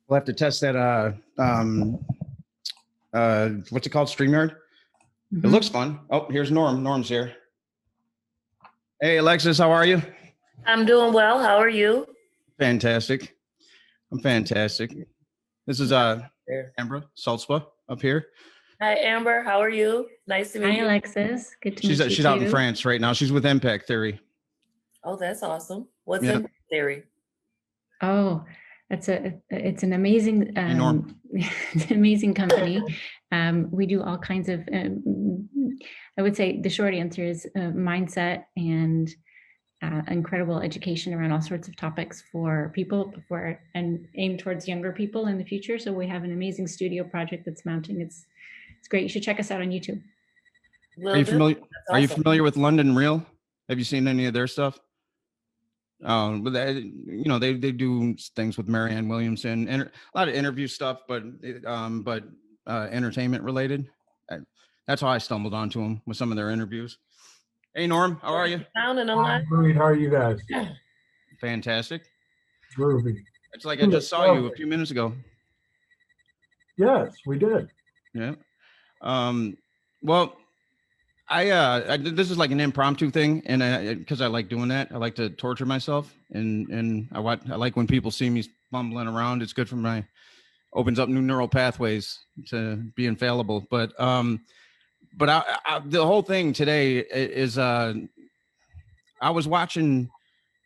We'll have to test that. What's it called? StreamYard. It looks fun. Oh, here's Norm. Norm's here. Hey, Alexis, how are you? I'm doing well. How are you? Fantastic. I'm fantastic. This is Amber Salzwa up here. Hi, Amber. How are you? Nice to meet you. Hi, Alexis. Good to meet you. She's out in France right now. She's with MPEC Theory. Oh, that's awesome. What's MPEC Theory? Oh, it's an amazing it's an amazing company. We do all kinds of I would say the short answer is mindset and incredible education around all sorts of topics for people and aimed towards younger people in the future. So we have an amazing studio project that's mounting. It's great. You should check us out on YouTube. Are you familiar? Are you familiar with London Real? Have you seen any of their stuff? But they do things with Marianne Williamson and a lot of interview stuff, but entertainment related. That's how I stumbled onto them with some of their interviews. Hey, Norm, how are you? Down and alive. Great. How are you guys? Fantastic. Groovy. It's like I just saw you a few minutes ago. Yes, we did. Yeah. Well, I this is like an impromptu thing, and because I like doing that, I like to torture myself, and I like when people see me fumbling around. It's good for opens up new neural pathways to be infallible. But the whole thing today is I was watching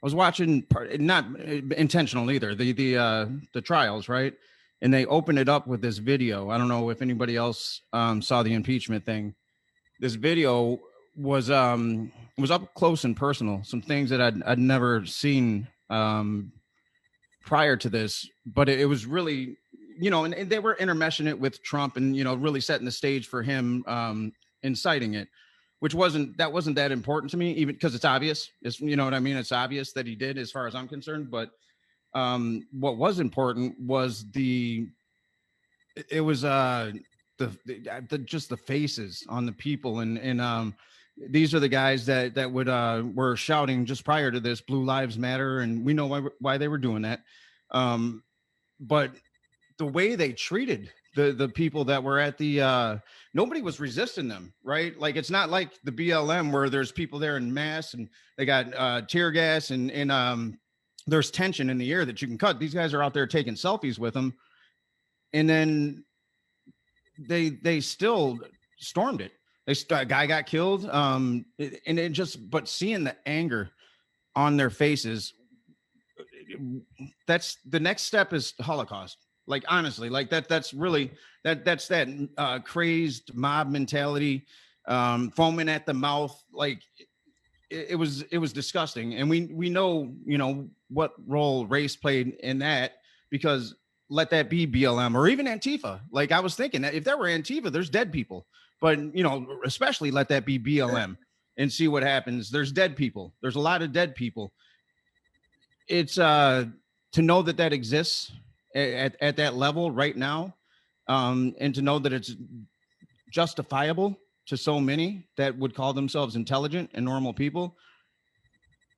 not intentional either, the trials, right? And they opened it up with this video. I don't know if anybody else saw the impeachment thing. This video was up close and personal. Some things that I'd never seen prior to this, but it was really, and they were intermeshing it with Trump and, really setting the stage for him inciting it, which wasn't that important to me, even because it's obvious. It's, you know what I mean? It's obvious that he did, as far as I'm concerned. But what was important was just the faces on the people, and these are the guys that were shouting just prior to this, Blue Lives Matter, and we know why they were doing that. But the way they treated the people that were at the nobody was resisting them, right? Like, it's not like the BLM where there's people there in mass and they got tear gas and there's tension in the air that you can cut. These guys are out there taking selfies with them, and then they still stormed it. A guy got killed, but seeing the anger on their faces, that's the next step is Holocaust. Like, honestly, like that's really that's that crazed mob mentality, foaming at the mouth. Like, it was disgusting, and we know what role race played in that, because let that be BLM or even Antifa. Like, I was thinking that if there were Antifa, there's dead people, but especially let that be BLM and see what happens. There's dead people. There's a lot of dead people. It's to know that exists at that level right now, and to know that it's justifiable to so many that would call themselves intelligent and normal people.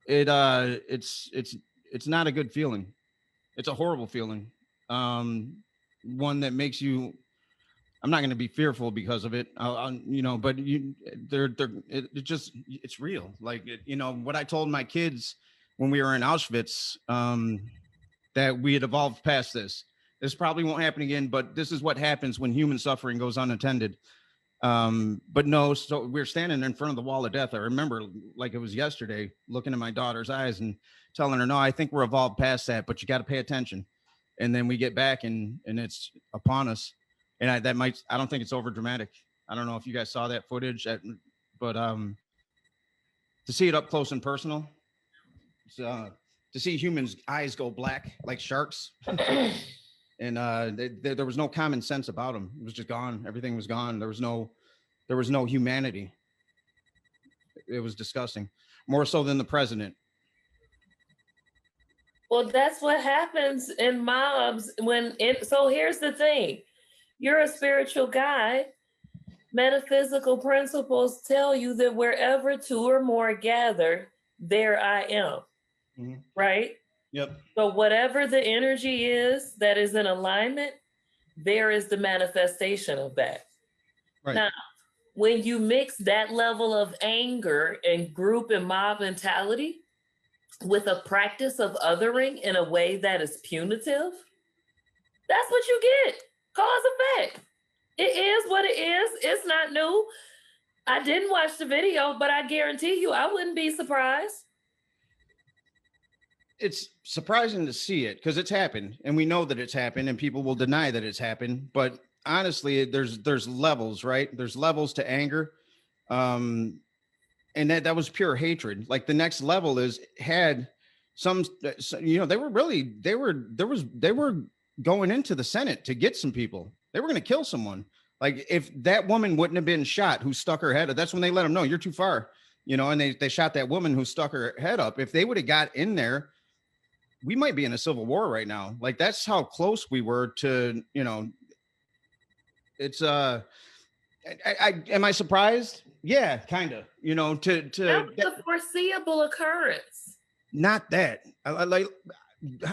It's not a good feeling. It's a horrible feeling. One that makes you, I'm not going to be fearful because of it, but it's real. Like, what I told my kids when we were in Auschwitz, that we had evolved past this. This probably won't happen again, but this is what happens when human suffering goes unattended. But no, so we're standing in front of the wall of death. I remember like it was yesterday, looking in my daughter's eyes and telling her, no, I think we're evolved past that, but you got to pay attention. And then we get back and it's upon us. And I don't think it's over dramatic. I don't know if you guys saw that footage, but to see it up close and personal, to see humans' eyes go black like sharks, and there was no common sense about them. It was just gone. Everything was gone. There was no humanity. It was disgusting, more so than the president. Well, that's what happens in mobs so here's the thing. You're a spiritual guy. Metaphysical principles tell you that wherever two or more gather, there I am. Mm-hmm. Right? Yep. So whatever the energy is that is in alignment, there is the manifestation of that. Right. Now, when you mix that level of anger and group and mob mentality with a practice of othering in a way that is punitive, that's what you get. Cause effect. It is what it is. It's not new. I didn't watch the video, but I guarantee you I wouldn't be surprised. It's surprising to see it because it's happened and we know that it's happened and people will deny that it's happened. But honestly, there's levels, right? There's levels to anger. And that was pure hatred. Like the next level is had some, they were going into the Senate to get some people. They were going to kill someone. Like if that woman wouldn't have been shot who stuck her head up, that's when they let them know you're too far, and they shot that woman who stuck her head up. If they would have got in there, we might be in a civil war right now. Like that's how close we were to, it's, am I surprised? Yeah, kind of, That was a foreseeable occurrence. Not that.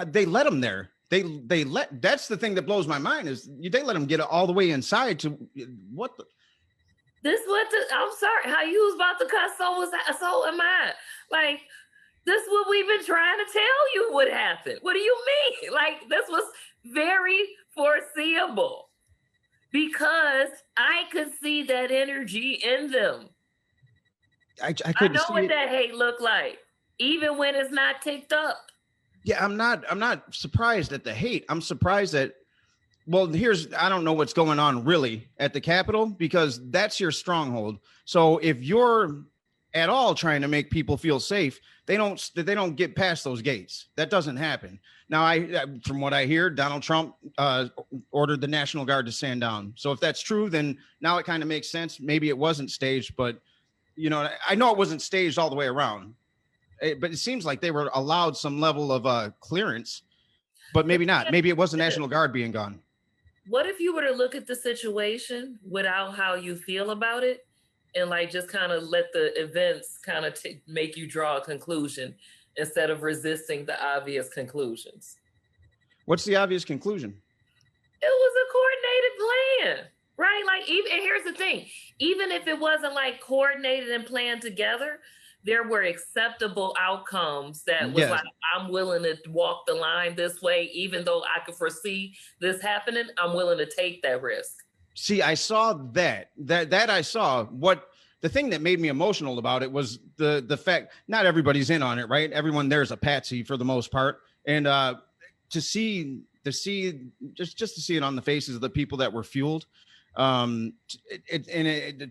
They let them there. That's the thing that blows my mind is they let them get all the way inside to what the. I'm sorry, how you was about to cuss, so am I. Like, this is what we've been trying to tell you would happen. What do you mean? Like, this was very foreseeable because I could see that energy in them. I know what that hate looked like, even when it's not ticked up. Yeah, I'm not surprised at the hate. I'm surprised that, I don't know what's going on really at the Capitol because that's your stronghold. So if you're at all trying to make people feel safe, they don't get past those gates. That doesn't happen. Now, from what I hear, Donald Trump ordered the National Guard to stand down. So if that's true, then now it kind of makes sense. Maybe it wasn't staged, but I know it wasn't staged all the way around. But it seems like they were allowed some level of clearance, but maybe not. Maybe it was the National Guard being gone. What if you were to look at the situation without how you feel about it and like just kind of let the events kind of make you draw a conclusion instead of resisting the obvious conclusions? What's the obvious conclusion? It was a coordinated plan, right? Like, and here's the thing, even if it wasn't like coordinated and planned together, there were acceptable outcomes that was like, I'm willing to walk the line this way, even though I could foresee this happening, I'm willing to take that risk. See, I saw that I saw what the thing that made me emotional about it was the fact not everybody's in on it, right? Everyone there's a patsy for the most part. And to see just to see it on the faces of the people that were fueled, to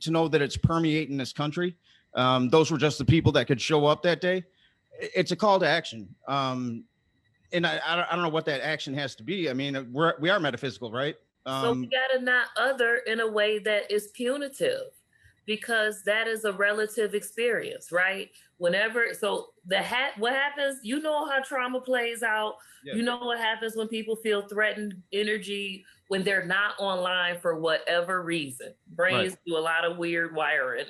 know that it's permeating this country. Those were just the people that could show up that day. It's a call to action. And I don't know what that action has to be. I mean, we are metaphysical, right? So we gotta not other in a way that is punitive because that is a relative experience, right? What happens, how trauma plays out. Yeah. You know what happens when people feel threatened energy when they're not online for whatever reason. Brains do a lot of weird wiring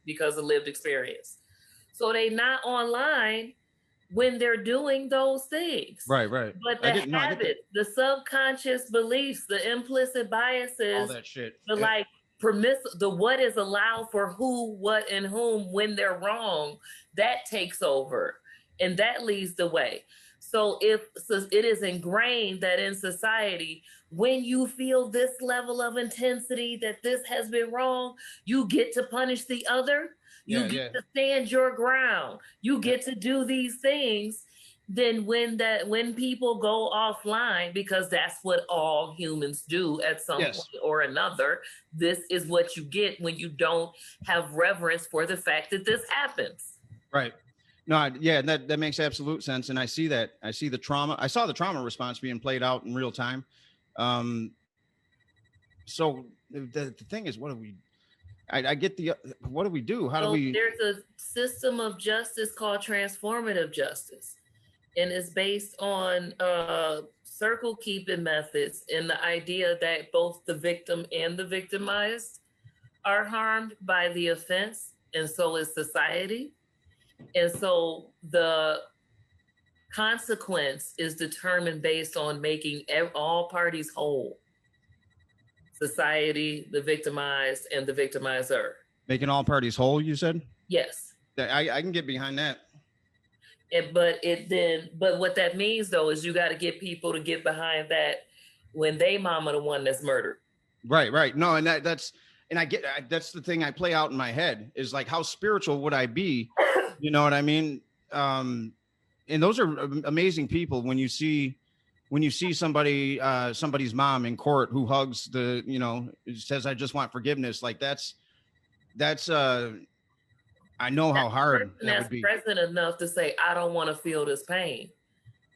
because of lived experience. So they not online when they're doing those things. Right. But the habits, the subconscious beliefs, the implicit biases, all that shit. The the what is allowed for who, what, and whom when they're wrong, that takes over. And that leads the way. So it is ingrained that in society, when you feel this level of intensity that this has been wrong, you get to punish the other. You get to stand your ground. You get to do these things. Then when people go offline, because that's what all humans do at some point or another, this is what you get when you don't have reverence for the fact that this happens. Right. No, that makes absolute sense. And I see that. I see the trauma. I saw the trauma response being played out in real time. So the thing is, what do we do? How do we? There's a system of justice called transformative justice. And it's based on circle keeping methods and the idea that both the victim and the victimized are harmed by the offense. And so is society. And so the consequence is determined based on making all parties whole. Society, the victimized, and the victimizer. Making all parties whole, you said? Yes. I can get behind that. But what that means though is you got to get people to get behind that when they mama the one that's murdered. Right. No, and that's the thing I play out in my head is like, how spiritual would I be? You know what I mean? And those are amazing people when you see somebody's mom in court who hugs says, I just want forgiveness. Like that's I know how hard that would be. Present enough to say, I don't want to feel this pain.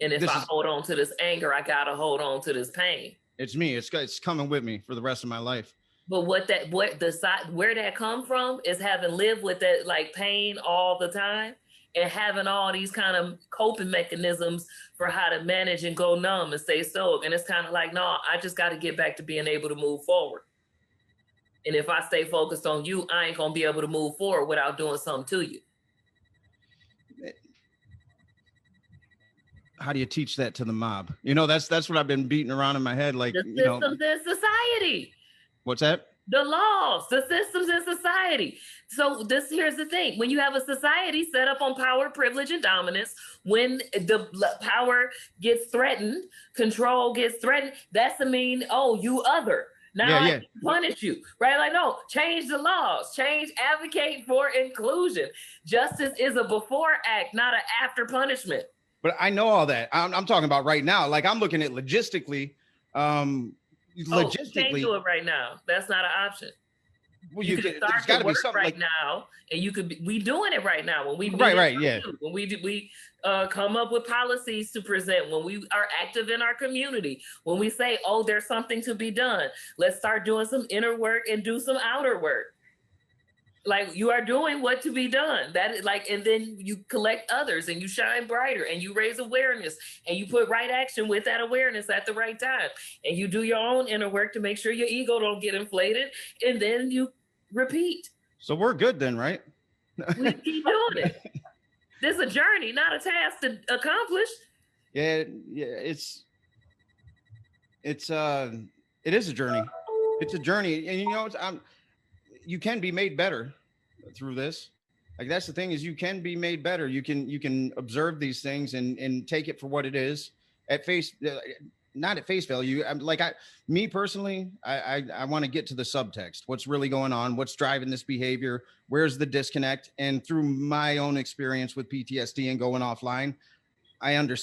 And if I hold on to this anger, I got to hold on to this pain. It's me. It's coming with me for the rest of my life. But where that come from is having lived with that like pain all the time and having all these kind of coping mechanisms for how to manage and go numb and stay stoic. And it's kind of like, no, I just got to get back to being able to move forward. And if I stay focused on you, I ain't gonna be able to move forward without doing something to you. How do you teach that to the mob? That's what I've been beating around in my head. Like the systems in society. What's that? The laws, the systems in society. So here's the thing. When you have a society set up on power, privilege, and dominance, when the power gets threatened, control gets threatened, that's to mean, oh, you other. Now I can punish you, right? Like, no, change the laws, advocate for inclusion. Justice is a before act, not an after punishment. But I know all that. I'm talking about right now. Like I'm looking at logistically. You can't do it right now. That's not an option. Well, you can start to work right now, and we doing it right now. When we when we come up with policies to present, when we are active in our community, when we say, oh, there's something to be done, let's start doing some inner work and do some outer work. Like you are doing what to be done. That is like, and then you collect others and you shine brighter and you raise awareness and you put right action with that awareness at the right time. And you do your own inner work to make sure your ego don't get inflated. And then you repeat. So we're good then, right? We keep doing it. This is a journey, not a task to accomplish. Yeah, it is a journey. It's a journey. And you can be made better through this. Like that's the thing is you can be made better. You can observe these things and take it for what it is at face, not at face value. Me personally, I want to get to the subtext. What's really going on? What's driving this behavior? Where's the disconnect? And through my own experience with PTSD and going offline, I also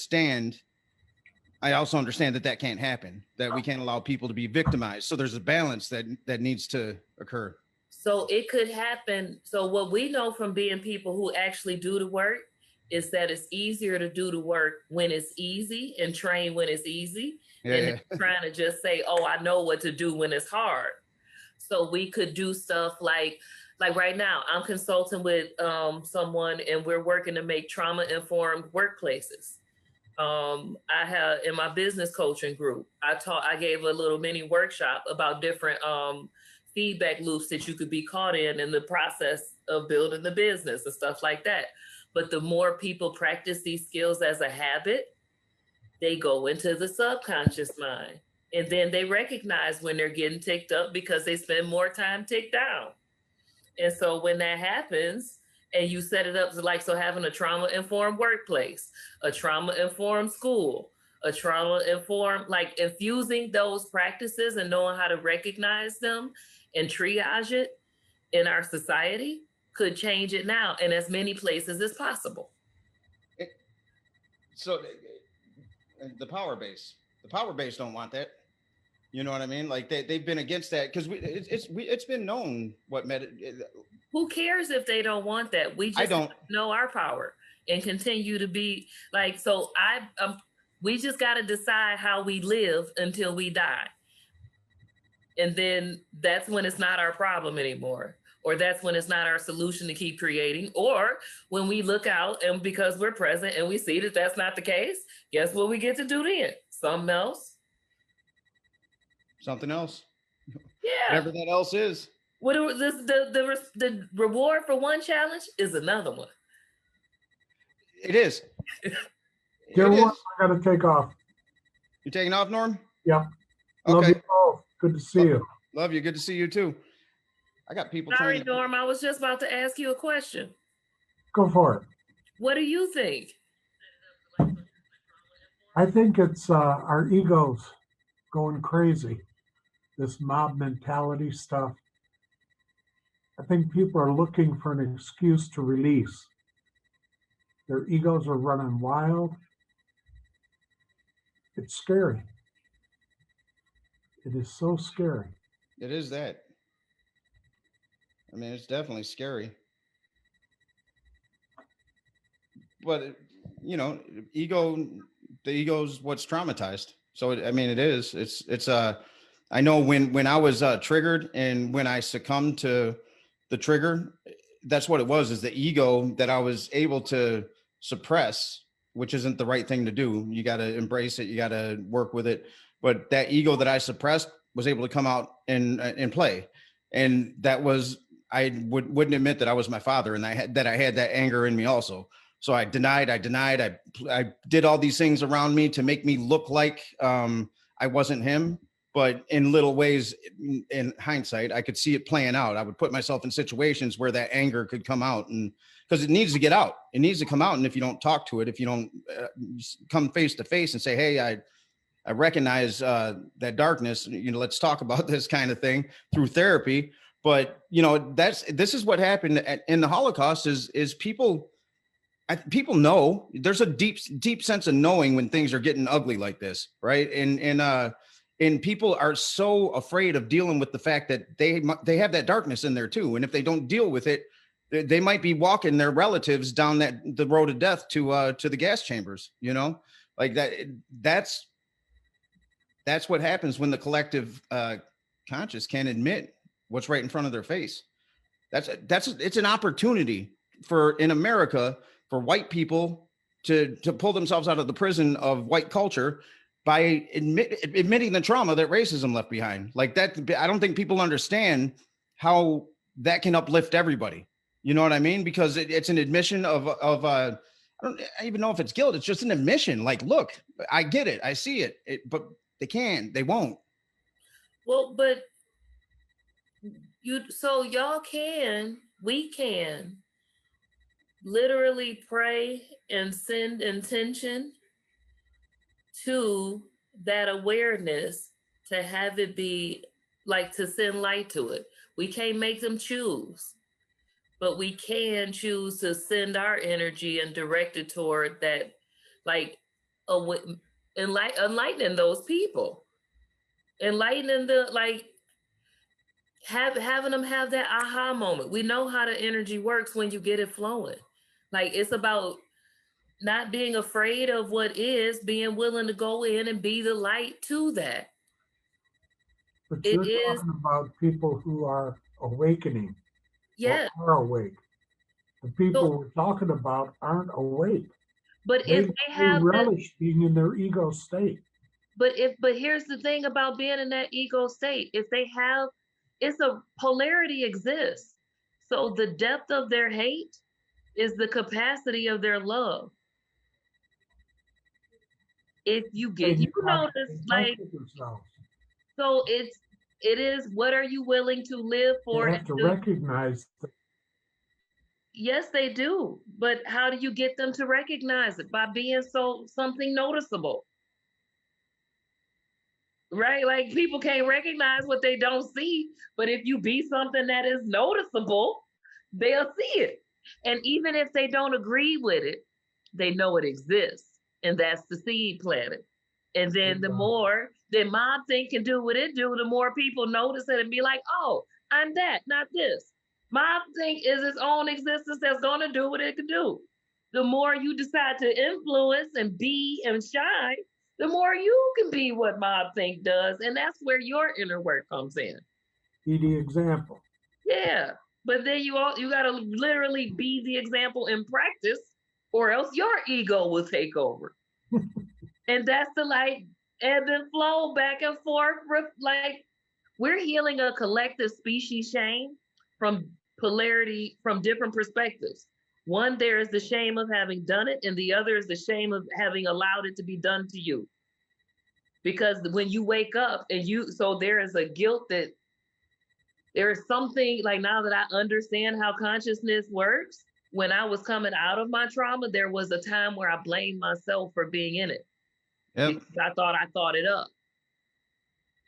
understand that can't happen, that we can't allow people to be victimized. So there's a balance that needs to occur. So it could happen. So what we know from being people who actually do the work is that it's easier to do the work when it's easy and train when it's easy. And trying to just say, oh, I know what to do when it's hard. So we could do stuff like right now, I'm consulting with someone and we're working to make trauma-informed workplaces. I have in my business coaching group, I gave a little mini workshop about different feedback loops that you could be caught in the process of building the business and stuff like that. But the more people practice these skills as a habit, they go into the subconscious mind. And then they recognize when they're getting ticked up because they spend more time ticked down. And so when that happens, and you set it up so having a trauma-informed workplace, a trauma-informed school, a trauma-informed, like infusing those practices and knowing how to recognize them and triage it in our society could change it now in as many places as possible. So the power base don't want that. You know what I mean? Like they've been against that because it's been known what Who cares if they don't want that? We just know our power and continue to be like, so we just got to decide how we live until we die. And then that's when it's not our problem anymore. Or that's when it's not our solution to keep creating. Or when we look out and because we're present and we see that that's not the case, guess what we get to do then? Something else. Something else. Yeah. Whatever that else is. The reward for one challenge is another one. It is. Dear It one, is. I gotta take off. You taking off, Norm? Yep. Love Okay. you both. Good to see you. Love you. Good to see you too. I got people Sorry, trying to. Norm, I was just about to ask you a question. Go for it. What do you think? I think it's our egos going crazy. This mob mentality stuff. I think people are looking for an excuse to release. Their egos are running wild. It's scary. It is so scary. It is that. I mean, it's definitely scary. But you know, the ego's what's traumatized. So I mean, it is. It's. I know when I was triggered and when I succumbed to the trigger, that's what it was. Is the ego that I was able to suppress, which isn't the right thing to do. You got to embrace it. You got to work with it. But that ego that I suppressed was able to come out and play, and that was I wouldn't admit that I was my father, and I had that anger in me also. So I denied. I did all these things around me to make me look like I wasn't him. But in little ways, in hindsight, I could see it playing out. I would put myself in situations where that anger could come out, and because it needs to get out, it needs to come out. And if you don't talk to it, if you don't come face to face and say, "Hey, I recognize that darkness. You know, let's talk about this kind of thing through therapy." But you know, this is what happened in the Holocaust. Is people know there's a deep sense of knowing when things are getting ugly like this, right? And people are so afraid of dealing with the fact that they have that darkness in there too, and if they don't deal with it, they might be walking their relatives down the road of death to the gas chambers. You know, like that. That's what happens when the collective conscious can't admit what's right in front of their face. It's an opportunity in America for white people to pull themselves out of the prison of white culture by admitting the trauma that racism left behind. Like that, I don't think people understand how that can uplift everybody. You know what I mean? Because it's an admission of I don't even know if it's guilt. It's just an admission. Like, look, I get it, I see it, but they won't. Well, but we can literally pray and send intention to that awareness, to have it be like, to send light to it. We can't make them choose, but we can choose to send our energy and direct it toward that, like enlightening those people, enlightening having them have that aha moment. We know how the energy works when you get it flowing. Like, it's about not being afraid of what is, being willing to go in and be the light to that. But you're talking about people who are awakening. Yeah. Or are awake. The people we're talking about aren't awake. But if they have relish being in their ego state. But here's the thing about being in that ego state. If they have, it's a polarity exists. So the depth of their hate is the capacity of their love. If you notice, like, so it is, what are you willing to live for? They have to recognize that. Yes, they do. But how do you get them to recognize it? By being something noticeable. Right? Like, people can't recognize what they don't see, but if you be something that is noticeable, they'll see it. And even if they don't agree with it, they know it exists. And that's the seed planted. And then the more that mob think can do what it do, the more people notice it and be like, oh, I'm that, not this. Mob think is its own existence that's gonna do what it can do. The more you decide to influence and be and shine, the more you can be what mob think does. And that's where your inner work comes in. Be the example. Yeah. But then you gotta literally be the example in practice, or else your ego will take over. And that's the, like, ebb and flow back and forth. Like, we're healing a collective species shame from polarity, from different perspectives. One, there is the shame of having done it, and the other is the shame of having allowed it to be done to you. Because when you wake up and so there is a guilt that there is something, like, now that I understand how consciousness works, when I was coming out of my trauma, there was a time where I blamed myself for being in it. Yep. Because I thought it up.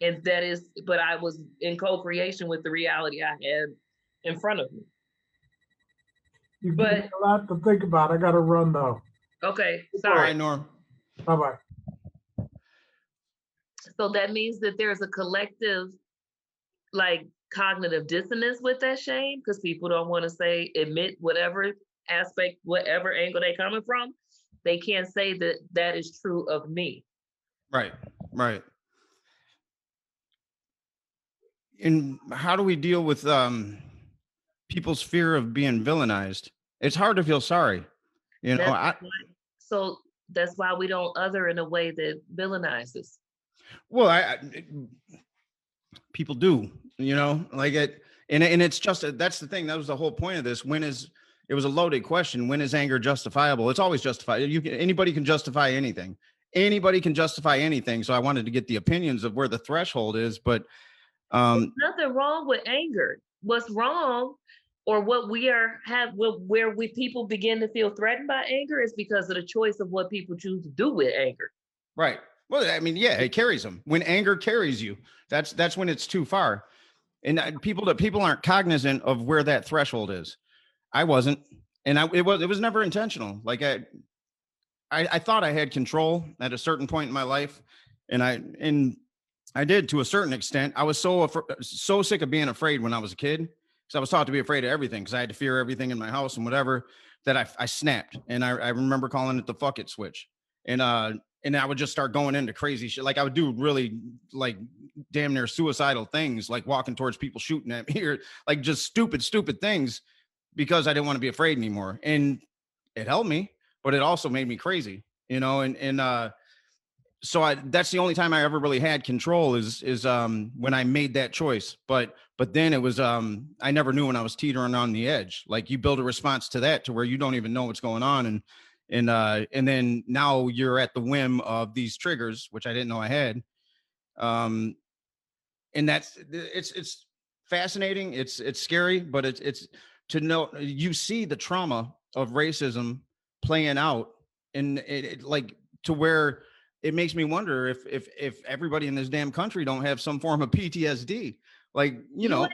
And that is, but I was in co-creation with the reality I had in front of me. You've given me a lot to think about. I got to run though. Okay, sorry. Bye, Norm. Bye-bye. So that means that there's a collective, like, cognitive dissonance with that shame, because people don't want to admit whatever aspect, whatever angle they're coming from. They can't say that that is true of me. Right. And how do we deal with people's fear of being villainized? It's hard to feel sorry, you know. So that's why we don't other in a way that villainizes. Well, people do, you know, like it, and it's just that's the thing. That was the whole point of this. It was a loaded question. When is anger justifiable? It's always justified. Anybody can justify anything. Anybody can justify anything. So I wanted to get the opinions of where the threshold is, but there's nothing wrong with anger. What's wrong, or what where people begin to feel threatened by anger, is because of the choice of what people choose to do with anger. Right. Well, I mean, yeah, it carries them. When anger carries you, that's when it's too far. And people aren't cognizant of where that threshold is. I wasn't, and it was never intentional. Like I thought I had control at a certain point in my life, and I did to a certain extent. I was so sick of being afraid when I was a kid, because I was taught to be afraid of everything, because I had to fear everything in my house and whatever, that I snapped. And I remember calling it the fuck it switch. And I would just start going into crazy shit. Like I would do really like damn near suicidal things, like walking towards people shooting at me, or like just stupid things, because I didn't want to be afraid anymore. And it helped me, but it also made me crazy, you know? So that's the only time I ever really had control is when I made that choice. But then it was, I never knew when I was teetering on the edge. Like you build a response to that to where you don't even know what's going on. And then now you're at the whim of these triggers, which I didn't know I had. And it's fascinating. It's scary, but it's to know, you see the trauma of racism playing out, and it like to where it makes me wonder if everybody in this damn country don't have some form of PTSD. Like, you know.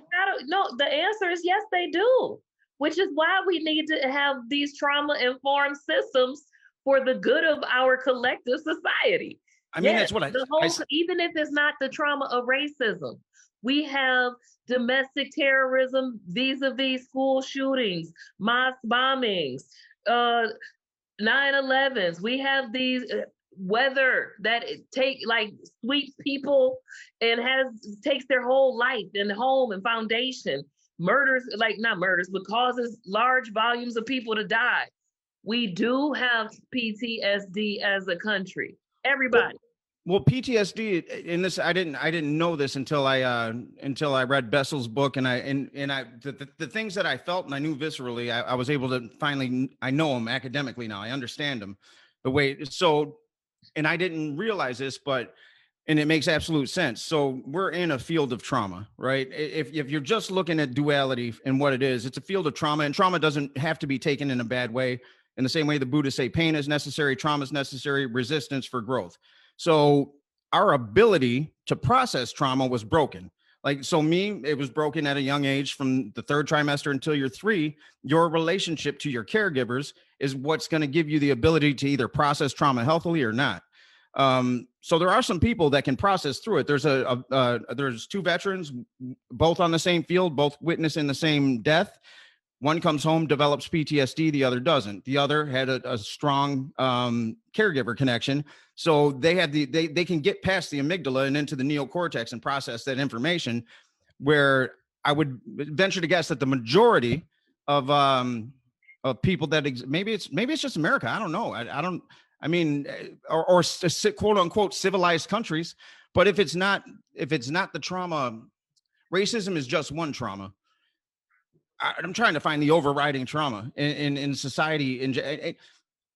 No, the answer is yes, they do. Which is why we need to have these trauma-informed systems for the good of our collective society. I mean, yes, that's what even if it's not the trauma of racism, we have domestic terrorism vis-a-vis school shootings, mosque bombings, 9/11s. We have these weather that sweeps people and takes their whole life and home and foundation. Murders, not murders, but causes large volumes of people to die. We do have PTSD as a country. Everybody. Well, PTSD in this, I didn't know this until I read Bessel's book, and the things that I felt and I knew viscerally, I was able to finally, I know them academically now. I understand them the way. So, and I didn't realize this, and it makes absolute sense. So we're in a field of trauma, right? If you're just looking at duality and what it is, it's a field of trauma, and trauma doesn't have to be taken in a bad way. In the same way the Buddhists say pain is necessary, trauma is necessary, resistance for growth. So our ability to process trauma was broken. It was broken at a young age, from the 3rd trimester until you're 3. Your relationship to your caregivers is what's going to give you the ability to either process trauma healthily or not. So there are some people that can process through it. There's 2 veterans, both on the same field, both witnessing the same death. One comes home, develops PTSD, the other doesn't. The other had a strong caregiver connection. So they can get past the amygdala and into the neocortex and process that information, where I would venture to guess that the majority of people that maybe it's just America. I don't know. Or quote unquote civilized countries. But if it's not the trauma, racism is just one trauma. I'm trying to find the overriding trauma in society.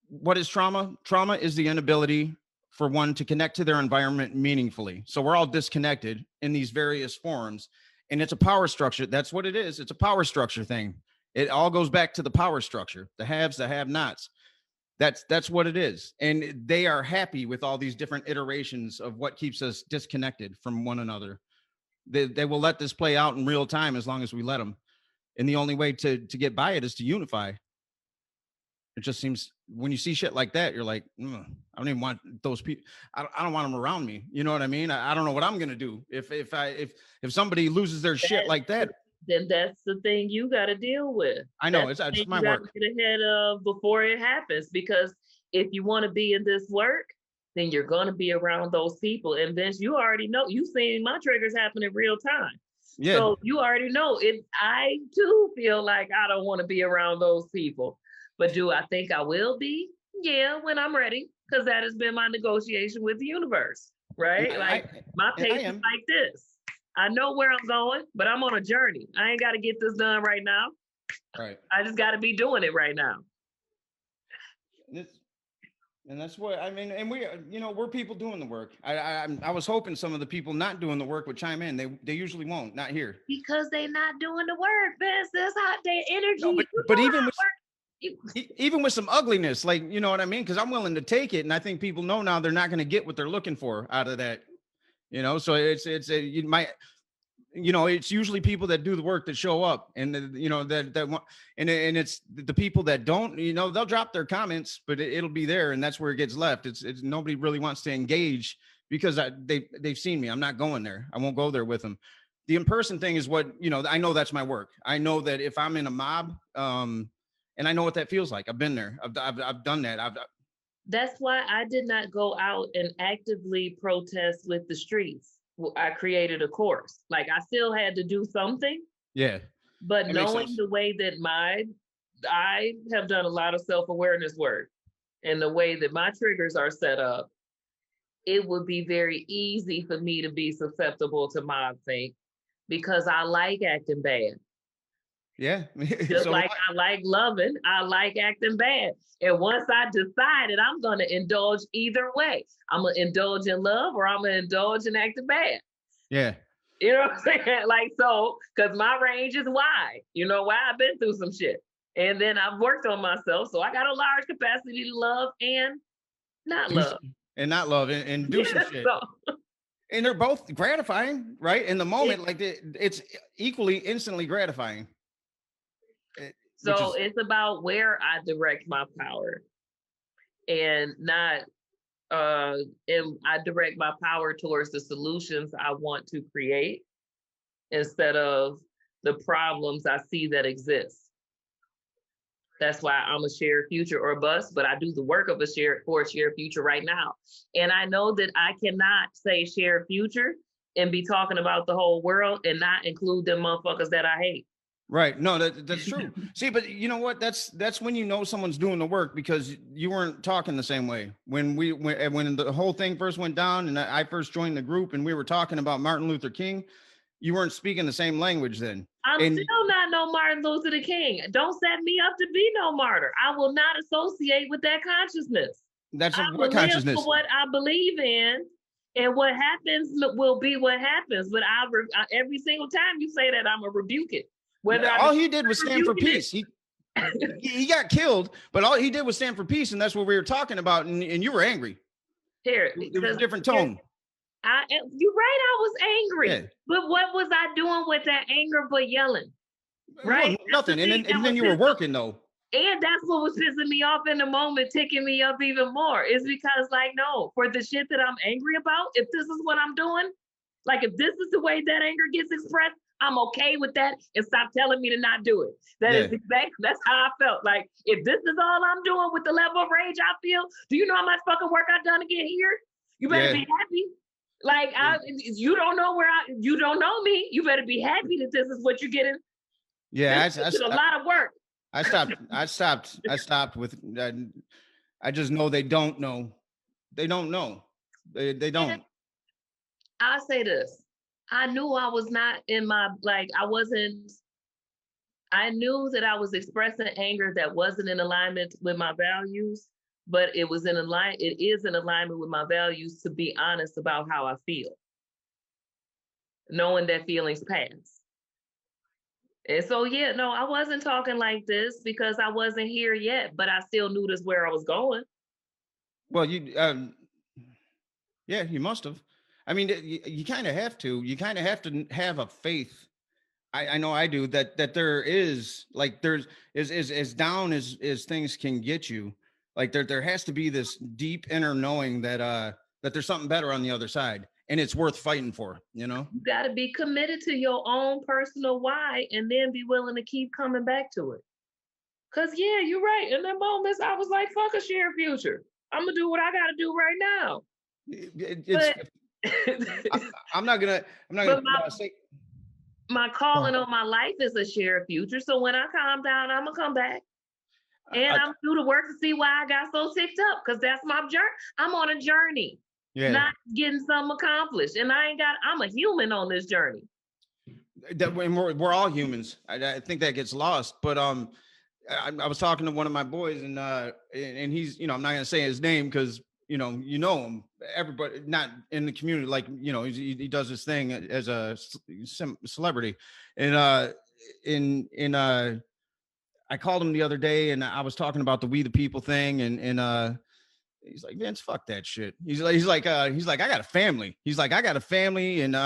What is trauma? Trauma is the inability for one to connect to their environment meaningfully. So we're all disconnected in these various forms, and it's a power structure. That's what it is. It's a power structure thing. It all goes back to the power structure, the haves, the have-nots. That's what it is. And they are happy with all these different iterations of what keeps us disconnected from one another. They will let this play out in real time as long as we let them. And the only way to get by it is to unify. It just seems when you see shit like that, you're like, I don't even want those people. I don't want them around me. You know what I mean? I don't know what I'm gonna do if somebody loses their shit like that. Then that's the thing you got to deal with. I know it's my work. Get ahead of before it happens, because if you want to be in this work, then you're going to be around those people. And Vince, you already know. You've seen my triggers happen in real time. Yeah. So you already know it. I too feel like I don't want to be around those people. But do I think I will be? Yeah, when I'm ready, because that has been my negotiation with the universe, right? My pace is like this. I know where I'm going, but I'm on a journey. I ain't got to get this done right now. Right. I just got to be doing it right now. And that's what I mean. And we're people doing the work. I was hoping some of the people not doing the work would chime in. They usually won't. Not here. Because they're not doing the work, Vince. That's hot day energy. No, but even with some ugliness, like, you know what I mean? Because I'm willing to take it, and I think people know now they're not going to get what they're looking for out of that. So it's usually people that do the work that show up, and it's the people that don't, they'll drop their comments, but it'll be there, and that's where it gets left. It's nobody really wants to engage because they've seen me. I'm not going there. I won't go there with them. The in-person thing is what, I know that's my work. I know that if I'm in a mob, and I know what that feels like. I've been there. I've done that. That's why I did not go out and actively protest with the streets. I created a course. Like, I still had to do something. Yeah. But knowing the way that I have done a lot of self-awareness work, and the way that my triggers are set up, it would be very easy for me to be susceptible to mob think, because I like acting bad. Yeah. Just like I like loving, I like acting bad. And once I decided I'm going to indulge either way, I'm going to indulge in love or I'm going to indulge in acting bad. Yeah. You know what I'm saying? Like, so, because my range is wide. You know why? I've been through some shit. And then I've worked on myself. So I got a large capacity to love and not love. And not love and do some shit. And they're both gratifying, right? In the moment, like it's equally instantly gratifying. So it's about where I direct my power, and not, and I direct my power towards the solutions I want to create instead of the problems I see that exist. That's why I'm a shared future or bust, but I do the work of a shared future right now. And I know that I cannot say shared future and be talking about the whole world and not include them motherfuckers that I hate. Right. No, that's true. See, but you know what? That's when you know someone's doing the work, because you weren't talking the same way when the whole thing first went down and I first joined the group and we were talking about Martin Luther King. You weren't speaking the same language then. I'm still not no Martin Luther King. Don't set me up to be no martyr. I will not associate with that consciousness. That's what consciousness? For what I believe in, and what happens will be what happens. But every single time you say that, I'm gonna rebuke it. All he did was stand for peace. He got killed, but all he did was stand for peace, and that's what we were talking about. And you were angry. It was a different tone. You're right. I was angry, but what was I doing with that anger but yelling? Right? Well, nothing. And then you were working though. And that's what was pissing me off in the moment, ticking me up even more. Is because, like, no, for the shit that I'm angry about, if this is what I'm doing, like, if this is the way that anger gets expressed, I'm okay with that, and stop telling me to not do it. That's how I felt. Like, if this is all I'm doing with the level of rage I feel, do you know how much fucking work I've done to get here? You better be happy. Like, you don't know you don't know me. You better be happy that this is what you're getting. Yeah, it's a lot of work. I stopped with. I just know they don't know. They don't know. They don't. I'll say this. I knew I was not in my, like, I wasn't I knew that I was expressing anger that wasn't in alignment with my values, but it was in alignment. It is in alignment with my values to be honest about how I feel, knowing that feelings pass. And so, yeah, no, I wasn't talking like this because I wasn't here yet, but I still knew this where I was going. Well, yeah, you must have. I mean, you kind of have to. You kind of have to have a faith. I know I do that there is like there's is as down as things can get you. Like there has to be this deep inner knowing that there's something better on the other side, and it's worth fighting for. You know, you got to be committed to your own personal why, and then be willing to keep coming back to it. Cause yeah, you're right. In the moments, I was like, "Fuck a shared future. I'm gonna do what I got to do right now." I'm not gonna say my calling on my life is a shared future. So when I calm down, I'm gonna come back. And I'm do the work to see why I got so ticked up. Cause that's my journey. I'm on a journey, not getting something accomplished. And I'm a human on this journey. That we're all humans. I think that gets lost. But I was talking to one of my boys and he's, I'm not gonna say his name because you know him, everybody not in the community, like he does this thing as a celebrity, and I called him the other day and I was talking about the We the People thing, and he's like, Vince, fuck that shit. He's like I got a family. He's like, I got a family, and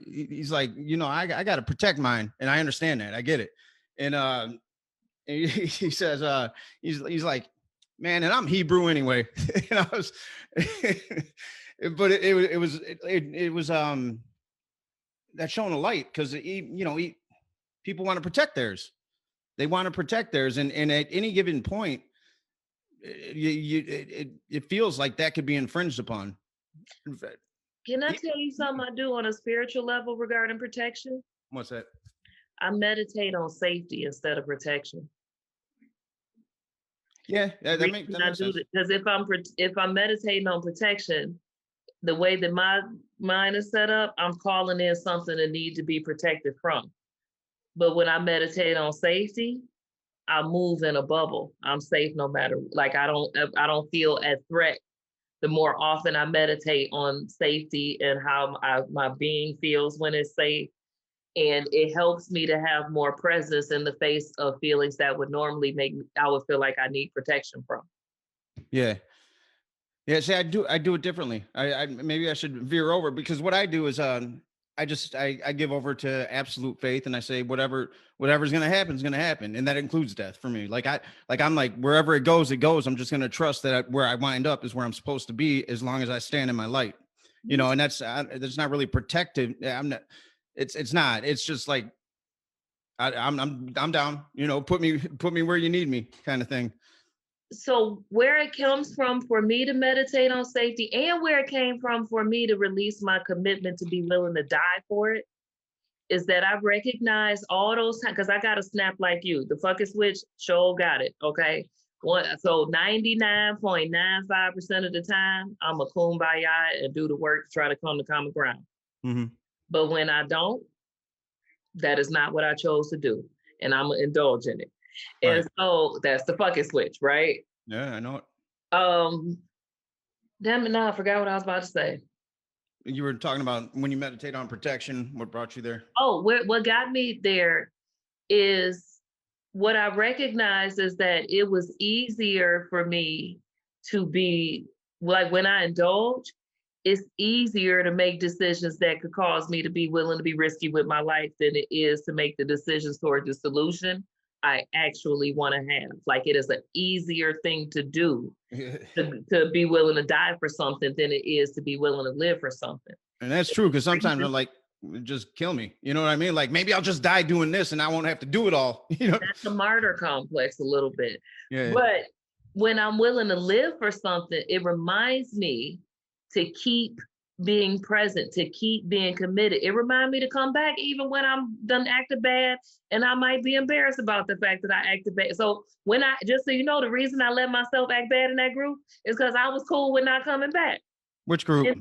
he's like, I got to protect mine, and I understand that, I get it, and he says he's like, man, and I'm Hebrew anyway. And I was, but it was that showing a light because people want to protect theirs. They want to protect theirs, and at any given point, it feels like that could be infringed upon. Can I tell you something I do on a spiritual level regarding protection? What's that? I meditate on safety instead of protection. Yeah, that makes sense. Because if I'm meditating on protection, the way that my mind is set up, I'm calling in something that needs to be protected from. But when I meditate on safety, I move in a bubble. I'm safe no matter. Like I don't feel a threat. The more often I meditate on safety and how my being feels when it's safe, and it helps me to have more presence in the face of feelings that would normally I would feel like I need protection from. Yeah. See, I do it differently. I maybe I should veer over, because what I do is I give over to absolute faith, and I say whatever's going to happen is going to happen, and that includes death for me. I'm like, wherever it goes, it goes. I'm just going to trust that where I wind up is where I'm supposed to be, as long as I stand in my light. And that's not really protective. I'm not. It's not. It's just like I'm down. Put me where you need me, kind of thing. So where it comes from for me to meditate on safety, and where it came from for me to release my commitment to be willing to die for it, is that I've recognized all those times, because I got to snap like you. The fucking switch, sure got it. Okay. So 99.95% of the time, I'm a kumbaya and do the work to try to come to common ground. Mm-hmm. But when I don't, that is not what I chose to do. And I'm going to indulge in it. Right. And so that's the fucking switch, right? Yeah, I know it. Damn it, now I forgot what I was about to say. You were talking about when you meditate on protection, what brought you there? Oh, what got me there is what I recognized is that it was easier for me to be, like when I indulge, it's easier to make decisions that could cause me to be willing to be risky with my life than it is to make the decisions toward the solution I actually want to have. Like it is an easier thing to do to be willing to die for something than it is to be willing to live for something. And that's true, because sometimes I'm like, just kill me. You know what I mean? Like maybe I'll just die doing this and I won't have to do it all. That's a martyr complex a little bit. Yeah. But when I'm willing to live for something, it reminds me to keep being present, to keep being committed. It reminds me to come back even when I'm done acted bad, and I might be embarrassed about the fact that I acted bad. So just so you know, the reason I let myself act bad in that group is because I was cool with not coming back. Which group?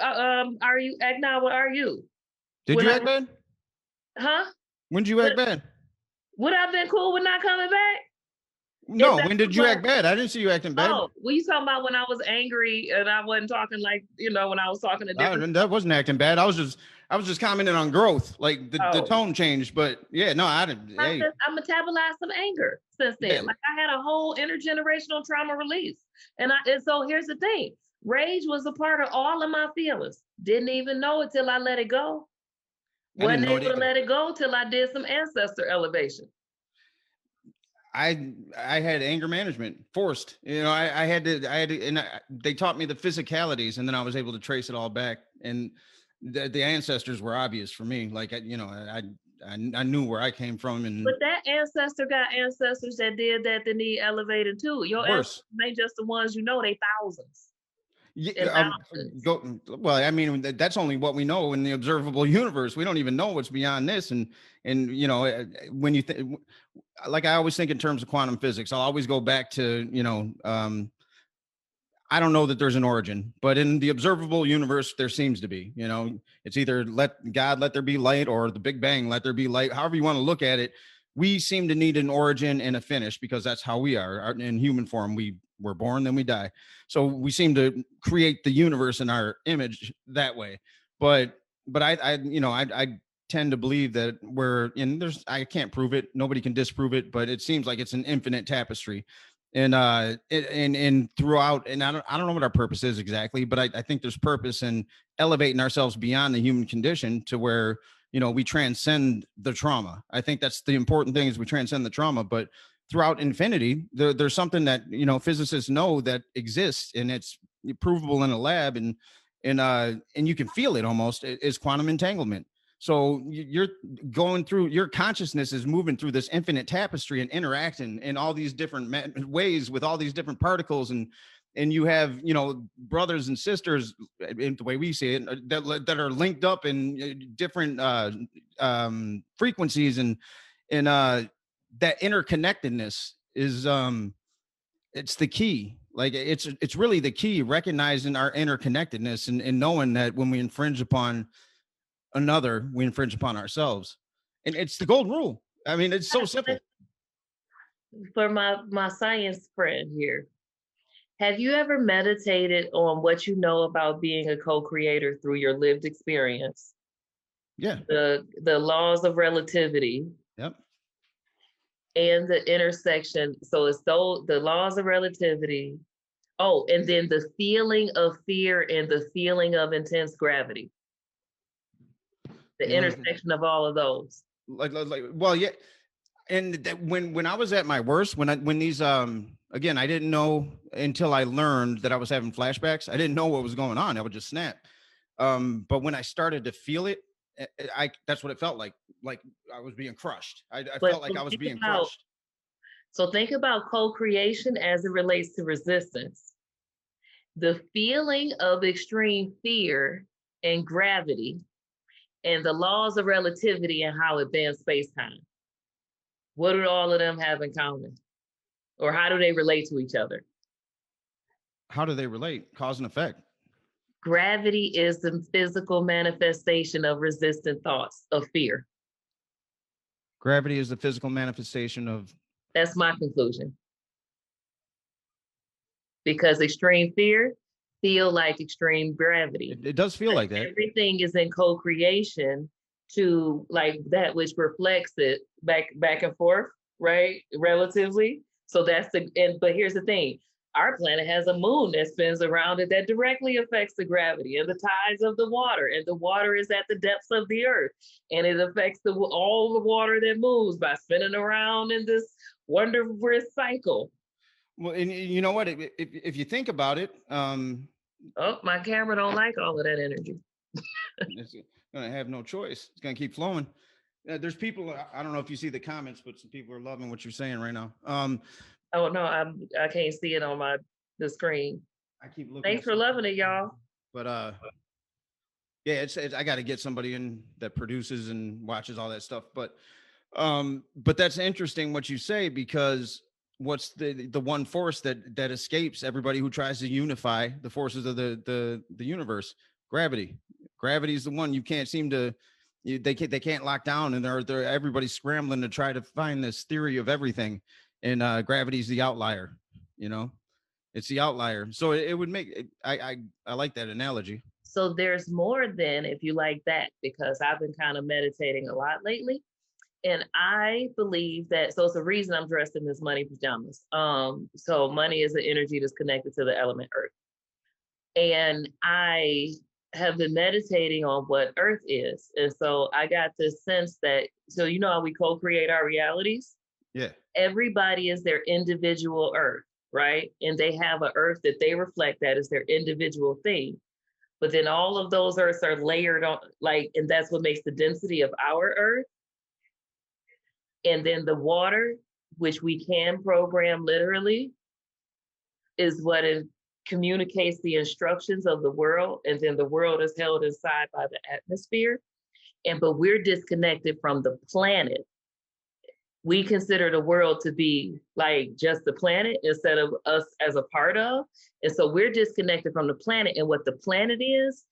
Are you act now? What are you? Did you act bad? Huh? When did you act bad? Would I have been cool with not coming back? No, when did you act bad? I didn't see you acting bad. Oh, well, you talking about when I was angry and I wasn't talking like, when I was talking to different. That wasn't acting bad. I was just commenting on growth, like the tone changed. But yeah, no, I didn't. I metabolized some anger since then. Yeah. Like I had a whole intergenerational trauma release. And so here's the thing. Rage was a part of all of my feelings. Didn't even know it till I let it go. Wasn't able to let it go till I did some ancestor elevation. I had anger management forced, I had to, and they taught me the physicalities, and then I was able to trace it all back. And the ancestors were obvious for me. Like, I knew where I came from. But that ancestor got ancestors that did that need elevated too. Your ancestors ain't just the ones they thousands. Yeah, well, I mean, that's only what we know in the observable universe. We don't even know what's beyond this. And when you think, like, I always think in terms of quantum physics, I'll always go back to, I don't know that there's an origin, but in the observable universe, there seems to be. It's either let there be light, or the Big Bang, let there be light. However you want to look at it, we seem to need an origin and a finish, because that's how we are in human form. We're born, then we die. So we seem to create the universe in our image that way. But I tend to believe that I can't prove it. Nobody can disprove it, but it seems like it's an infinite tapestry. And throughout, and I don't know what our purpose is exactly, but I think there's purpose in elevating ourselves beyond the human condition to where, we transcend the trauma. I think that's the important thing, is we transcend the trauma. But throughout infinity, there's something that, physicists know that exists, and it's provable in a lab, and you can feel it almost, is quantum entanglement. So you're going through, your consciousness is moving through this infinite tapestry and interacting in all these different ways with all these different particles. And you have, brothers and sisters, in the way we see it, that are linked up in different frequencies, and that interconnectedness is it's the key. Like, it's really the key, recognizing our interconnectedness and knowing that when we infringe upon another, we infringe upon ourselves. And it's the golden rule. I mean, it's so simple. For my science friend here, have you ever meditated on what you know about being a co-creator through your lived experience? Yeah. The laws of relativity. Yep. And the intersection. So it's the laws of relativity. Oh, and then the feeling of fear and the feeling of intense gravity. The intersection of all of those. Well, yeah. And when I was at my worst, when these, again, I didn't know until I learned that I was having flashbacks. I didn't know what was going on. I would just snap. But when I started to feel it, that's what it felt like I was being crushed. I felt like I was being crushed. So think about co-creation as it relates to resistance. The feeling of extreme fear and gravity and the laws of relativity and how it bends space-time. What do all of them have in common? Or how do they relate to each other? How do they relate? Cause and effect. Gravity is the physical manifestation of resistant thoughts of fear. Gravity is the physical manifestation of... That's my conclusion. Because extreme fear feel like extreme gravity. It does feel like that. Everything is in co-creation to like that which reflects it back and forth, right? Relatively. So that's but here's the thing. Our planet has a moon that spins around it that directly affects the gravity and the tides of the water. And the water is at the depths of the earth. And it affects all the water that moves by spinning around in this wonderful cycle. Well, and you know what? If you think about it, oh, my camera don't like all of that energy. It's gonna have no choice. It's gonna keep flowing. There's people. I don't know if you see the comments, but some people are loving what you're saying right now. Oh no, I can't see it on the screen. I keep looking. Thanks for loving it, y'all. But yeah, it's I got to get somebody in that produces and watches all that stuff. But that's interesting what you say, because what's the one force that escapes everybody who tries to unify the forces of the universe? Gravity. Gravity is the one you can't seem to They can't lock down, and they're everybody's scrambling to try to find this theory of everything, and gravity's the outlier. You know, it's the outlier. So it would make I like that analogy. So there's more than, if you like that, because I've been kind of meditating a lot lately. And I believe that, so it's the reason I'm dressed in this money pajamas. So money is an energy that's connected to the element earth. And I have been meditating on what earth is. And so I got this sense that, so you know how we co-create our realities? Yeah. Everybody is their individual earth, right? And they have an earth that they reflect that as their individual thing. But then all of those earths are layered on, like, and that's what makes the density of our earth. And then the water, which we can program literally, is what communicates the instructions of the world. And then the world is held inside by the atmosphere. But we're disconnected from the planet. We consider the world to be like just the planet instead of us as a part of. And so we're disconnected from the planet. And what the planet is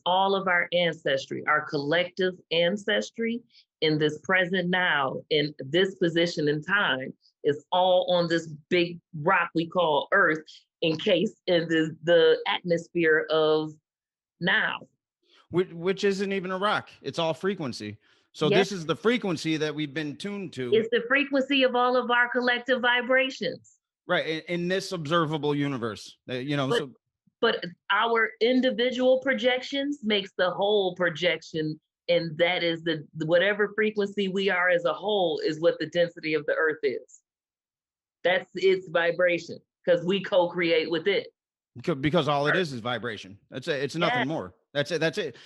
all of our ancestry, our collective ancestry in this present now, in this position in time, is all on this big rock we call Earth, encased in the atmosphere of now. Which isn't even a rock. It's all frequency. So Yes. This is the frequency that we've been tuned to. It's the frequency of all of our collective vibrations. Right. In this observable universe, you know, but our individual projections makes the whole projection. And that is the whatever frequency we are as a whole is what the density of the earth is. That's its vibration, because we co-create with it. Because all it is vibration. That's it. It's nothing more. That's it. That's it.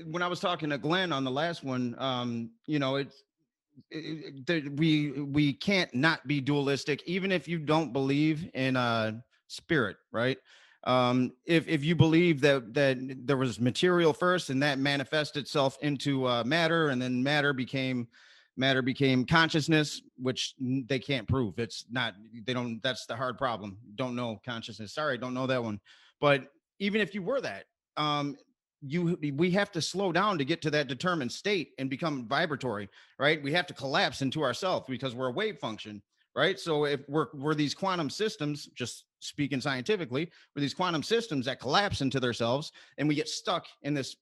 When I was talking to Glenn on the last one, you know, we can't not be dualistic, even if you don't believe in spirit, right? If you believe that there was material first and that manifested itself into matter, and then matter became consciousness, which they can't prove. It's not, they don't, that's the hard problem. Don't know consciousness. Sorry, don't know that one. But even if you were that, we have to slow down to get to that determined state and become vibratory, right? We have to collapse into ourselves because we're a wave function, right? So if we're these quantum systems, just speaking scientifically, we're these quantum systems that collapse into themselves, and we get stuck in this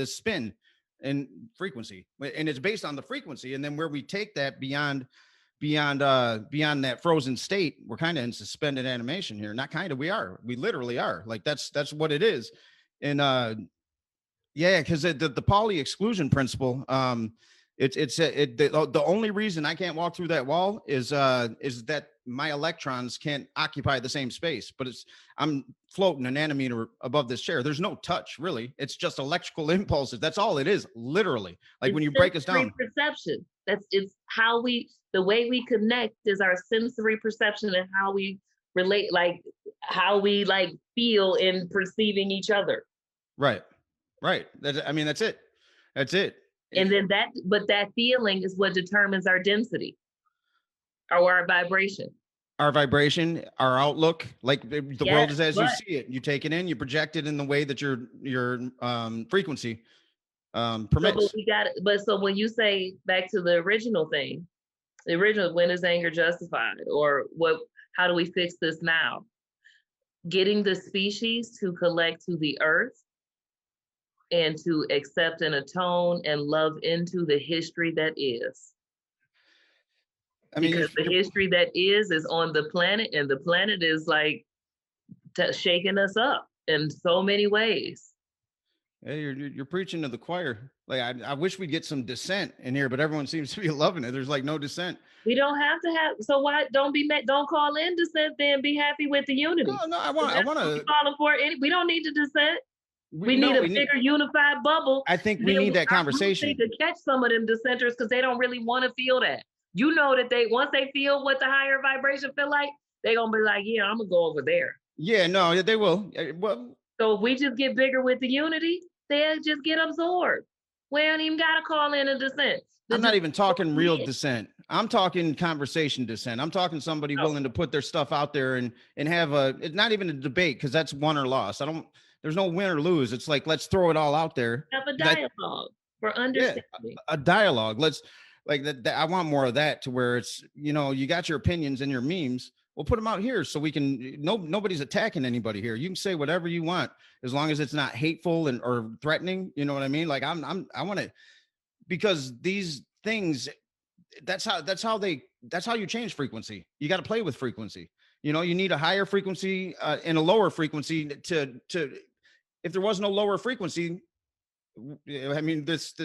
spin and frequency, and it's based on the frequency. And then where we take that beyond that frozen state, we're kind of in suspended animation here. Not kind of, we literally are. Like that's what it is. And yeah, because the Pauli exclusion principle, the only reason I can't walk through that wall is that my electrons can't occupy the same space, but I'm floating a nanometer above this chair. There's no touch, really. It's just electrical impulses. That's all it is, literally. Like when you break us down. Perception. It's how the way we connect is our sensory perception and how we relate, like how we like feel in perceiving each other. Right. That's it. That's it. And then that feeling is what determines our density or our vibration. Our vibration, our outlook, like the world is as you see it. You take it in, you project it in the way that your frequency permits. So when you say back to the original thing, when is anger justified, or how do we fix this now? Getting the species to collect to the earth and to accept and atone and love into the history that is. Because the history that is on the planet, and the planet is like shaking us up in so many ways. Hey, you're preaching to the choir. Like I wish we'd get some dissent in here, but everyone seems to be loving it. There's like no dissent. We don't have to have. So why don't call in dissent? Then be happy with the unity. No, I want to. Calling for it. We don't need to dissent. We need a bigger unified bubble. I think we need that conversation. We need to catch some of them dissenters because they don't really want to feel that. You know that once they feel what the higher vibration feel like, they're going to be like, yeah, I'm going to go over there. Yeah, no, they will. Well, so if we just get bigger with the unity, they'll just get absorbed. We don't even got to call in a dissent. I'm not even talking real dissent. I'm talking conversation dissent. I'm talking somebody willing to put their stuff out there and have it's not even a debate, because that's won or lost. There's no win or lose. It's like, let's throw it all out there. Have a dialogue. for understanding. A dialogue. Let's like that. I want more of that, to where it's, you know, you got your opinions and your memes. We'll put them out here so we can, nobody's attacking anybody here. You can say whatever you want as long as it's not hateful and or threatening. You know what I mean? Like I want to, because these things, that's how you change frequency. You got to play with frequency. You know, you need a higher frequency and a lower frequency to, if there was no lower frequency, I mean, this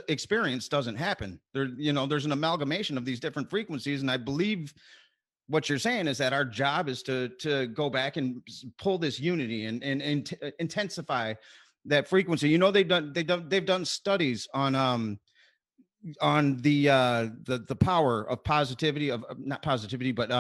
experience doesn't happen. There, you know, there's an amalgamation of these different frequencies. And I believe what you're saying is that our job is to go back and pull this unity and intensify that frequency. You know, they've done studies on the power of positivity, of not positivity, but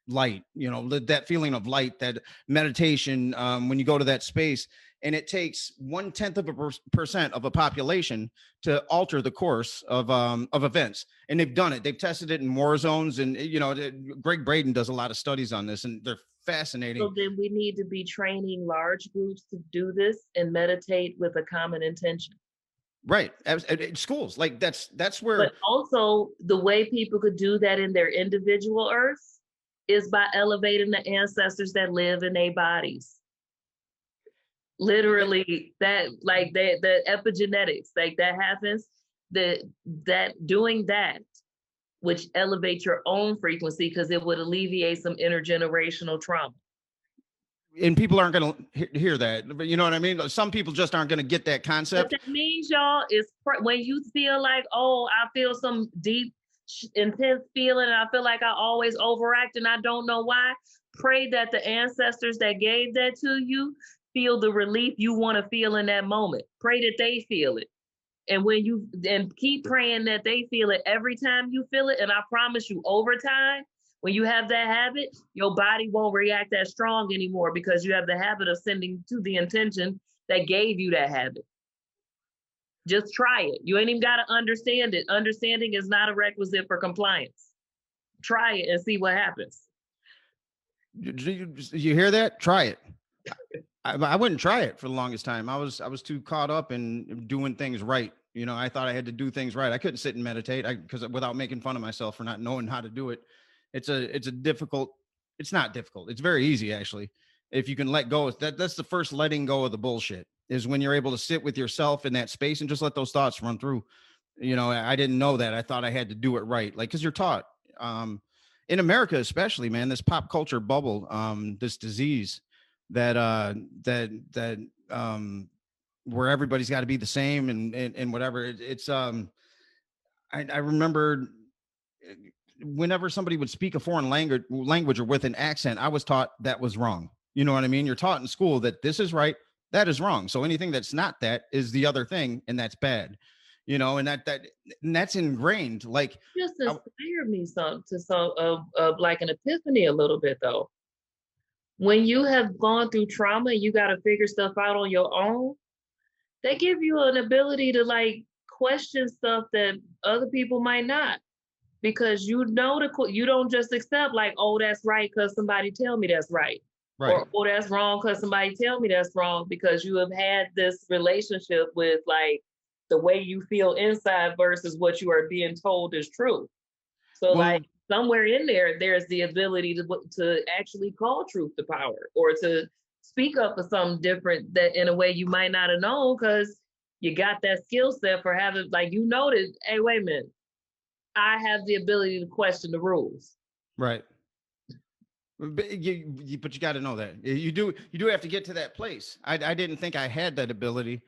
light, you know, that feeling of light, that meditation, when you go to that space, and it takes 0.1% of a population to alter the course of events. And they've done it. They've tested it in war zones. And, you know, Greg Braden does a lot of studies on this, and they're fascinating. So then we need to be training large groups to do this and meditate with a common intention. Right. At schools, like that's where. But also the way people could do that in their individual earths is by elevating the ancestors that live in their bodies. Literally, that, like the epigenetics, like that happens, that doing that, which elevates your own frequency, because it would alleviate some intergenerational trauma. And people aren't going to hear that, but you know what I mean? Some people just aren't going to get that concept. What that means, y'all, is when you feel like, oh, I feel some deep, intense feeling, and I feel like I always overact and I don't know why, pray that the ancestors that gave that to you feel the relief you want to feel in that moment. Pray that they feel it. And when you, and keep praying that they feel it every time you feel it. And I promise you, over time, when you have that habit, your body won't react as strong anymore, because you have the habit of sending to the intention that gave you that habit. Just try it. You ain't even got to understand it. Understanding is not a requisite for compliance. Try it and see what happens. You hear that? Try it. I wouldn't try it for the longest time. I was too caught up in doing things right. You know, I thought I had to do things right. I couldn't sit and meditate because without making fun of myself for not knowing how to do it. It's not difficult. It's very easy, actually. If you can let go, that's the first letting go of the bullshit, is when you're able to sit with yourself in that space and just let those thoughts run through. You know, I didn't know that. I thought I had to do it right. Like, cause you're taught, in America, especially, man, this pop culture bubble, this disease that where everybody's got to be the same and whatever. I remember whenever somebody would speak a foreign language or with an accent, I was taught that was wrong. You know what I mean? You're taught in school that this is right, that is wrong. So anything that's not that is the other thing, and that's bad. You know, and that's ingrained. Like, just inspired me of like an epiphany a little bit, though. When you have gone through trauma, you got to figure stuff out on your own. They give you an ability to like question stuff that other people might not, because you know you don't just accept like, oh, that's right because somebody tell me that's right. Or, oh, that's wrong because somebody tell me that's wrong, because you have had this relationship with like the way you feel inside versus what you are being told is true. So like somewhere in there's the ability to actually call truth to power, or to speak up for something different that in a way you might not have known, because you got that skill set for having, like, you noticed, hey, wait a minute, I have the ability to question the rules. Right. But you got to know that you do have to get to that place. I didn't think I had that ability.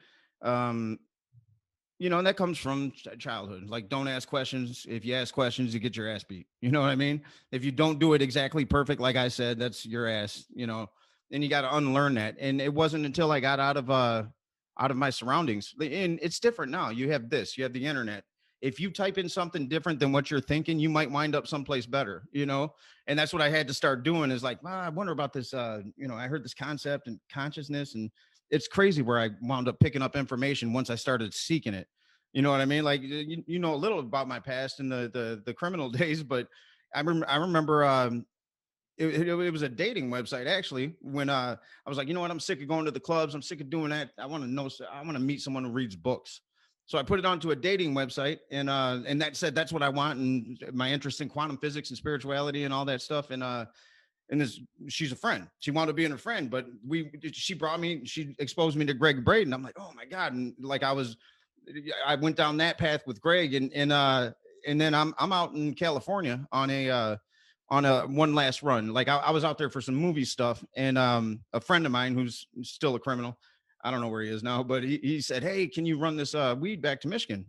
You know, and that comes from childhood. Like, don't ask questions. If you ask questions, you get your ass beat. You know what I mean? If you don't do it exactly perfect, like I said, that's your ass, you know, and you got to unlearn that. And it wasn't until I got out of my surroundings, and it's different now. You have this, you have the internet. If you type in something different than what you're thinking, you might wind up someplace better, you know? And that's what I had to start doing, is like, I wonder about this, you know, I heard this concept and consciousness, and it's crazy where I wound up picking up information once I started seeking it. You know what I mean? Like, you know a little about my past and the criminal days, but I remember it was a dating website, actually, when I was like, you know what, I'm sick of going to the clubs. I'm sick of doing that. I want to meet someone who reads books. So I put it onto a dating website, and that said that's what I want, and my interest in quantum physics and spirituality and all that stuff. And this, she's a friend. She wanted to be a friend, but she exposed me to Greg Braden. I'm like, oh my God. And like I went down that path with Greg, and then I'm out in California on a one last run. Like I was out there for some movie stuff, and a friend of mine who's still a criminal, I don't know where he is now, but he said, hey, can you run this weed back to Michigan?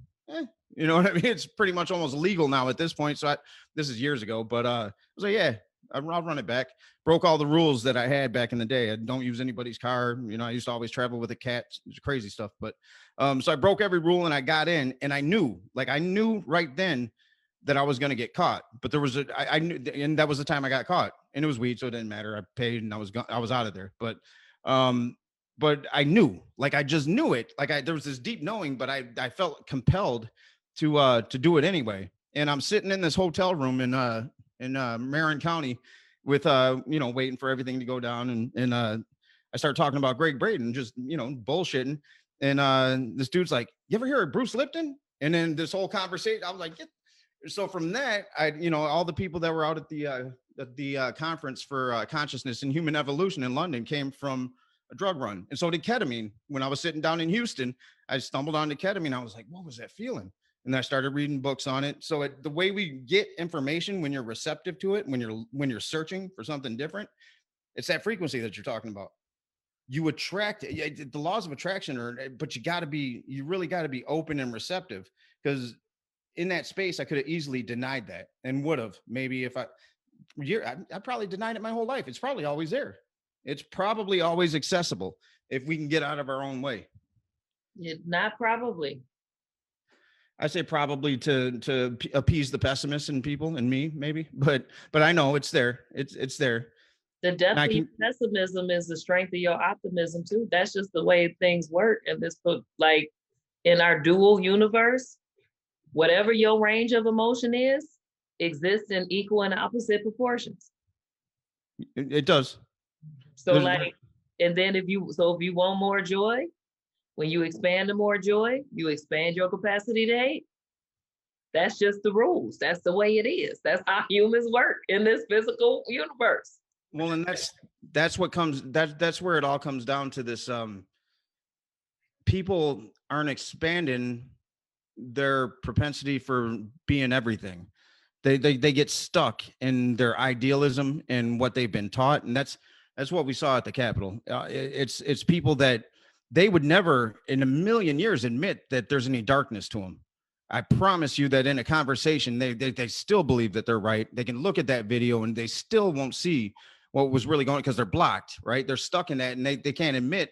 You know what I mean? It's pretty much almost legal now at this point. So this is years ago, but I was like, yeah, I'll run it back. Broke all the rules that I had back in the day. I don't use anybody's car. You know, I used to always travel with a cat. It's crazy stuff. But so I broke every rule and I got in, and I knew right then that I was going to get caught. But there was I knew, and that was the time I got caught, and it was weed, so it didn't matter. I paid and I was out of there. But I knew, like, I just knew it. Like there was this deep knowing, but I felt compelled to do it anyway. And I'm sitting in this hotel room in Marin County with, waiting for everything to go down. And I started talking about Greg Braden, just, bullshitting. And this dude's like, you ever hear of Bruce Lipton? And then this whole conversation, I was like, so from that, all the people that were out at the conference for consciousness and human evolution in London came from a drug run. And so did ketamine. When I was sitting down in Houston, I stumbled onto ketamine. I was like, what was that feeling? And I started reading books on it. So the way we get information, when you're receptive to it, when you're searching for something different, it's that frequency that you're talking about. You attract the laws of attraction, but you really got to be open and receptive, because in that space, I could have easily denied that, and would have maybe if I probably denied it my whole life. It's probably always there. It's probably always accessible if we can get out of our own way. Not probably. I say probably to appease the pessimists in people and me, maybe, but I know it's there. It's there. The depth of your pessimism is the strength of your optimism too. That's just the way things work. And like in our dual universe, whatever your range of emotion is, exists in equal and opposite proportions. It does. So and then if you want more joy, when you expand to more joy, you expand your capacity to hate. That's just the rules. That's the way it is. That's how humans work in this physical universe. Well, and that's where it all comes down to this. People aren't expanding their propensity for being everything. They get stuck in their idealism and what they've been taught, and that's what we saw at the Capitol. It's people that they would never in a million years admit that there's any darkness to them. I promise you that in a conversation, they still believe that they're right. They can look at that video and they still won't see what was really going on because they're blocked, right? They're stuck in that, and they can't admit.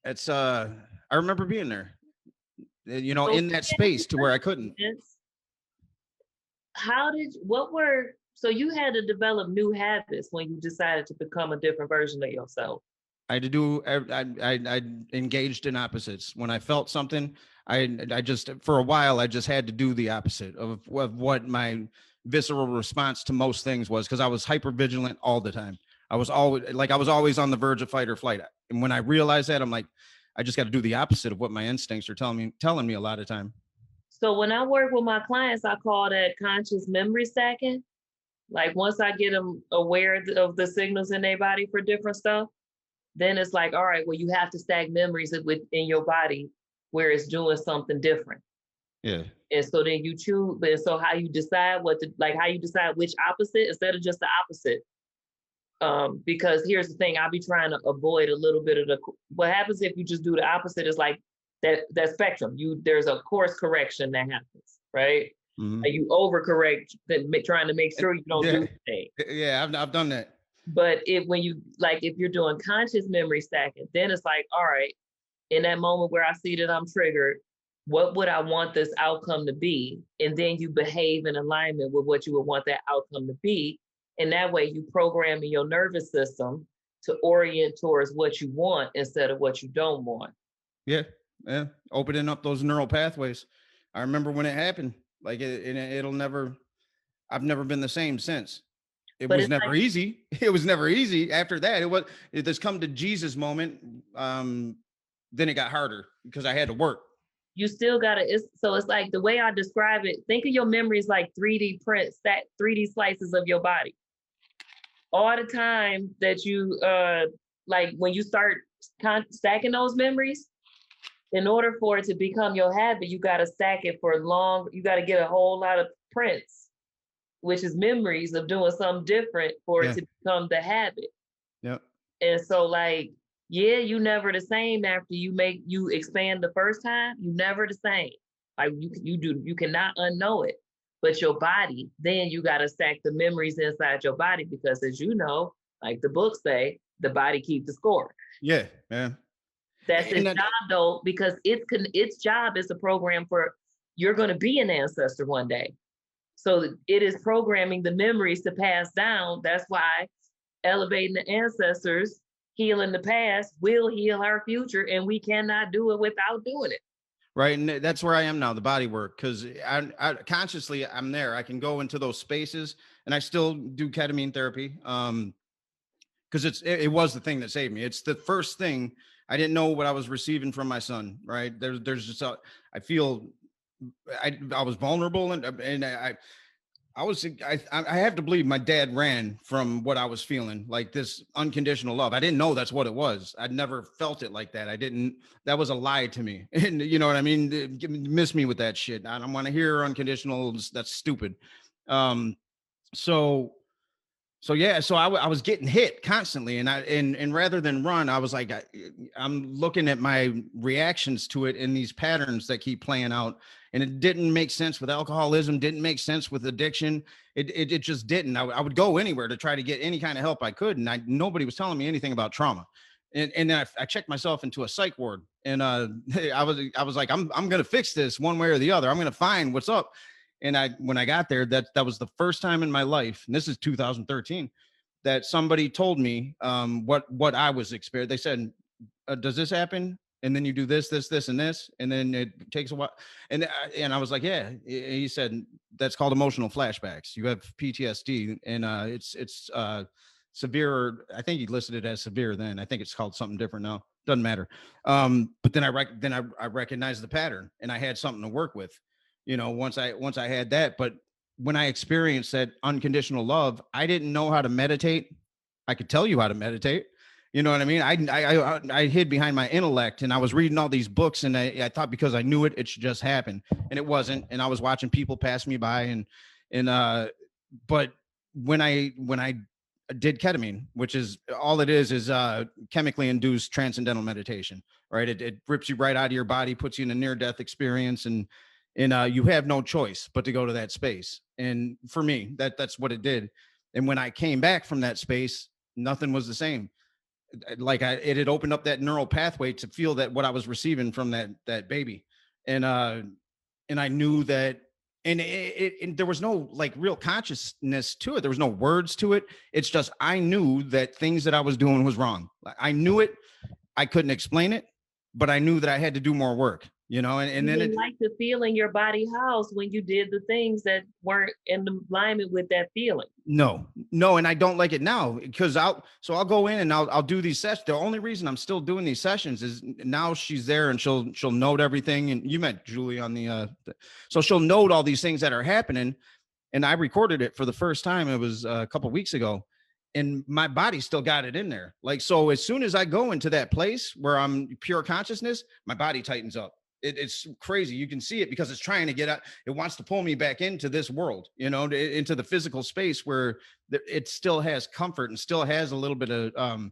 It's I remember being there, in that space to where I couldn't. So you had to develop new habits when you decided to become a different version of yourself. I engaged in opposites. When I felt something, I just, for a while, I just had to do the opposite of what my visceral response to most things was, because I was hyper vigilant all the time. I was always on the verge of fight or flight. And when I realized that, I'm like, I just got to do the opposite of what my instincts are telling me a lot of time. So when I work with my clients, I call that conscious memory stacking. Like once I get them aware of the signals in their body for different stuff, then it's like, all right, well, you have to stack memories within your body where it's doing something different. Yeah. And so then you choose, and so how you decide how you decide which opposite instead of just the opposite. Because here's the thing, I'll be trying to avoid a little bit of what happens if you just do the opposite is like that spectrum. There's a course correction that happens, right? Mm-hmm. You overcorrect, trying to make sure you don't do anything. Yeah, I've done that. But if you're doing conscious memory stacking, then it's like, all right, in that moment where I see that I'm triggered, what would I want this outcome to be? And then you behave in alignment with what you would want that outcome to be. And that way you program your nervous system to orient towards what you want instead of what you don't want. Yeah. Opening up those neural pathways. I remember when it happened, like I've never been the same since. It was never easy. It was never easy. After that, this come to Jesus moment. Then it got harder because I had to work. you still gotta, it's like the way I describe it, think of your memories like 3D prints, that 3D slices of your body. All the time that you, like when you start stacking those memories, in order for it to become your habit, you gotta stack it for long, you gotta get a whole lot of prints, which is memories of doing something different for it to become the habit. Yep. And so like, yeah, you never the same after you expand the first time, you never the same. Like you cannot unknow it. But your body, then you got to stack the memories inside your body, because as you know, like the books say, the body keeps the score. Yeah, man. That's its job though, because its job is to program for, you're going to be an ancestor one day. So it is programming the memories to pass down. That's why elevating the ancestors, healing the past will heal our future, and we cannot do it without doing it. Right. And that's where I am now, the body work, because I consciously, I'm there. I can go into those spaces, and I still do ketamine therapy. Because it was the thing that saved me. It's the first thing. I didn't know what I was receiving from my son. Right. There's just I feel I was vulnerable, and I have to believe my dad ran from what I was feeling, like this unconditional love. I didn't know that's what it was. I'd never felt it like that. That was a lie to me. And you know what I mean? Miss me with that shit. I don't want to hear unconditional. That's stupid. So I was getting hit constantly, and rather than run, I was like, I'm looking at my reactions to it in these patterns that keep playing out, and it didn't make sense with alcoholism, didn't make sense with addiction. It just didn't. I would go anywhere to try to get any kind of help I could, and nobody was telling me anything about trauma. And then I checked myself into a psych ward, and I was like, I'm gonna fix this one way or the other. I'm gonna find what's up. And when I got there, that was the first time in my life, and this is 2013, that somebody told me what I was experiencing. They said, does this happen? And then you do this, and this, and then it takes a while. And I was like, yeah. He said, that's called emotional flashbacks. You have PTSD, and it's severe. I think he listed it as severe then. I think it's called something different now. Doesn't matter. But then I recognized the pattern, and I had something to work with. You know, once I had that. But when I experienced that unconditional love, I didn't know how to meditate. I could tell you how to meditate. You know what I mean? I hid behind my intellect, and I was reading all these books, and I thought because I knew it, it should just happen, and it wasn't. And I was watching people pass me by, but when I did ketamine, which is all it is chemically induced transcendental meditation, right? It rips you right out of your body, puts you in a near-death experience, and you have no choice but to go to that space. And for me, that's what it did. And when I came back from that space, nothing was the same. Like it had opened up that neural pathway to feel that what I was receiving from that baby. And I knew that, and there was no like real consciousness to it. There was no words to it. It's just, I knew that things that I was doing was wrong. I knew it. I couldn't explain it, but I knew that I had to do more work. You know, and then it like the feeling your body housed when you did the things that weren't in alignment with that feeling. No, and I don't like it now, because I'll go in and I'll do these sessions. The only reason I'm still doing these sessions is now she's there, and she'll note everything. And you met Julie on so she'll note all these things that are happening. And I recorded it for the first time. It was a couple of weeks ago, and my body still got it in there. Like, so as soon as I go into that place where I'm pure consciousness, my body tightens up. It's crazy. You can see it because it's trying to get out. It wants to pull me back into this world, you know, into the physical space where it still has comfort and still has a little bit of,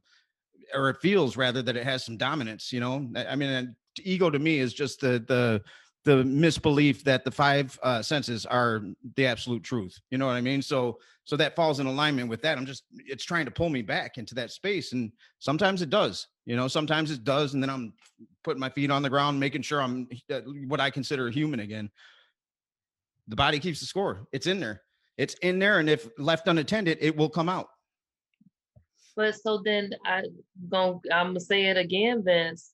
or it feels rather that it has some dominance, you know. I mean, ego to me is just the misbelief that the five senses are the absolute truth. You know what I mean? So that falls in alignment with that. It's trying to pull me back into that space. And sometimes it does, you know, sometimes it does. And then I'm putting my feet on the ground, making sure I'm what I consider human again. The body keeps the score. It's in there. And if left unattended, it will come out. But so then I'm gonna say it again, Vince.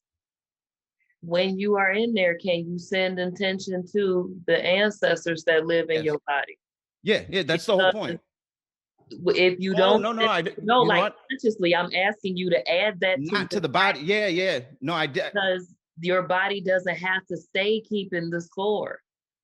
When you are in there, can you send intention to the ancestors that live in your body? Yeah, that's the whole point. If you don't, no, like consciously, I'm asking you to add that to the body. Yeah. No, I did. Because your body doesn't have to stay keeping the score.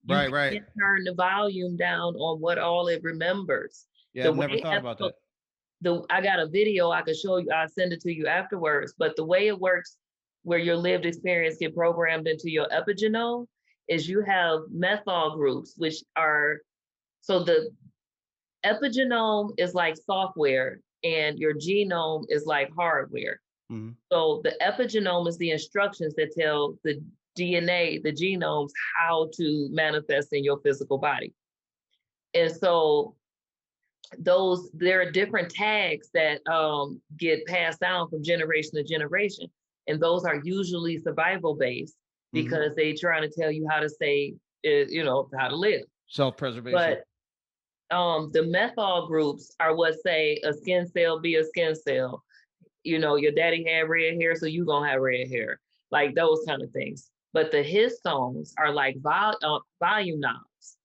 You Right. can turn the volume down on what all it remembers. Yeah, I've never thought about that. I got a video I could show you. I'll send it to you afterwards. But the way it works, where your lived experience get programmed into your epigenome, is you have methyl groups, which are, so the epigenome is like software and your genome is like hardware. Mm-hmm. So the epigenome is the instructions that tell the DNA, the genomes, how to manifest in your physical body. And so there are different tags that get passed down from generation to generation. And those are usually survival based because they trying to tell you how to stay, how to live. Self-preservation. But the methyl groups are what say a skin cell be a skin cell. Your daddy had red hair, so you gonna have red hair, like those kind of things. But the histones are like volume knobs,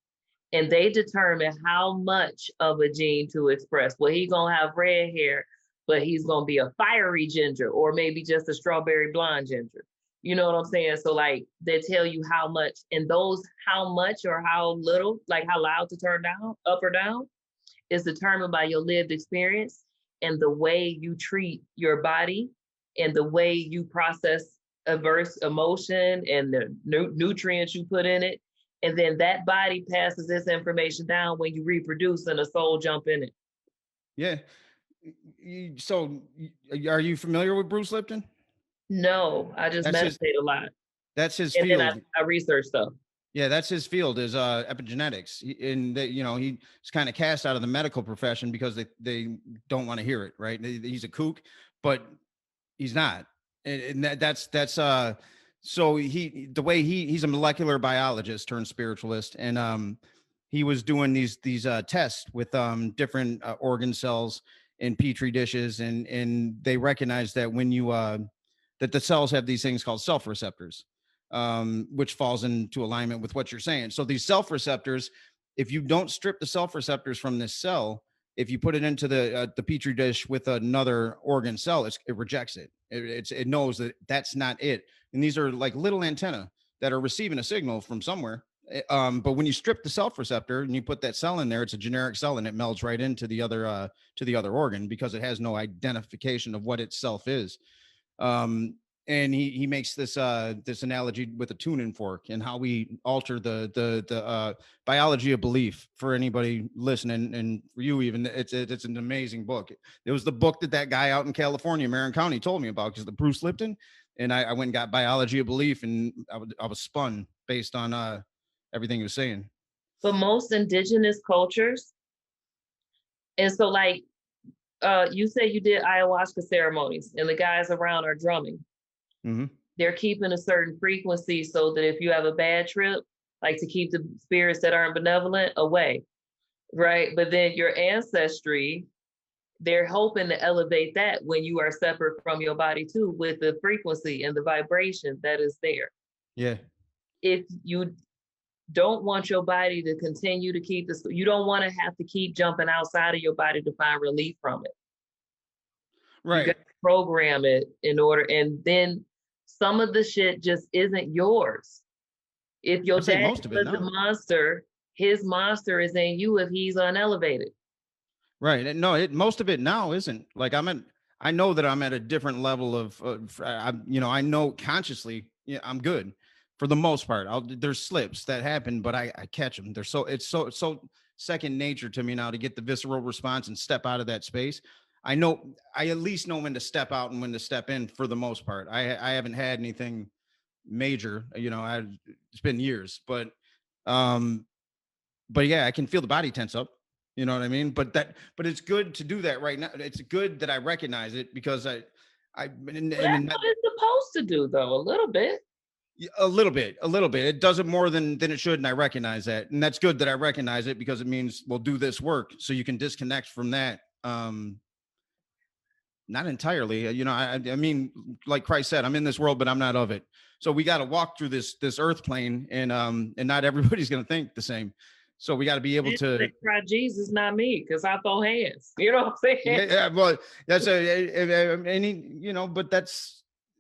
and they determine how much of a gene to express. Well, he gonna have red hair, but he's gonna be a fiery ginger, or maybe just a strawberry blonde ginger. You know what I'm saying? So like they tell you how much, and those how much or how little, like how loud to turn down, up or down, is determined by your lived experience and the way you treat your body and the way you process adverse emotion and the nutrients you put in it. And then that body passes this information down when you reproduce and a soul jump in it. Yeah. So are you familiar with Bruce Lipton? No, I just meditate a lot. That's his field. And then I research stuff. Yeah, that's his field, is epigenetics. And he's kind of cast out of the medical profession because they don't want to hear it, right? He's a kook, but he's not. And that's so he's a molecular biologist turned spiritualist, and he was doing these tests with different organ cells in petri dishes, and they recognized that when you that the cells have these things called self receptors, which falls into alignment with what you're saying. So these self receptors, if you don't strip the self receptors from this cell, if you put it into the petri dish with another organ cell, it rejects it. It knows that that's not it. And these are like little antennae that are receiving a signal from somewhere. But when you strip the self receptor and you put that cell in there, it's a generic cell and it melds right into the other organ because it has no identification of what itself is. And he makes this analogy with a tuning fork and how we alter the biology of belief for anybody listening, and for you even. It's an amazing book. It was the book that guy out in California, Marin County, told me about, because the Bruce Lipton, and I went and got biology of belief, and I was spun based on everything he was saying. But most indigenous cultures, and so like you say you did ayahuasca ceremonies and the guys around are drumming. Mm-hmm. They're keeping a certain frequency so that if you have a bad trip, like to keep the spirits that aren't benevolent away, right? But then your ancestry, they're hoping to elevate that when you are separate from your body too, with the frequency and the vibration that is there. Yeah. If you don't want your body to continue to keep this, you don't want to have to keep jumping outside of your body to find relief from it. Right. You got to program it in order, and then some of the shit just isn't yours. If your dad was a monster, his monster is in you if he's unelevated. Right. And no, most of it now isn't. Like I know that I'm at a different level of I know consciously, I'm good for the most part. There's slips that happen, but I catch them. It's so second nature to me now to get the visceral response and step out of that space. I at least know when to step out and when to step in for the most part. I haven't had anything major, it's been years, but yeah, I can feel the body tense up, you know what I mean? But it's good to do that right now. It's good that I recognize it, because that's what it's supposed to do, though, a little bit. A little bit. It does it more than it should, and I recognize that. And that's good that I recognize it, because it means we'll do this work so you can disconnect from that. Not entirely, I mean, like Christ said, I'm in this world, but I'm not of it. So we got to walk through this earth plane, and not everybody's going to think the same. So we got to be able to try Jesus, not me, because I throw hands. You know what I'm saying? Yeah, well, that's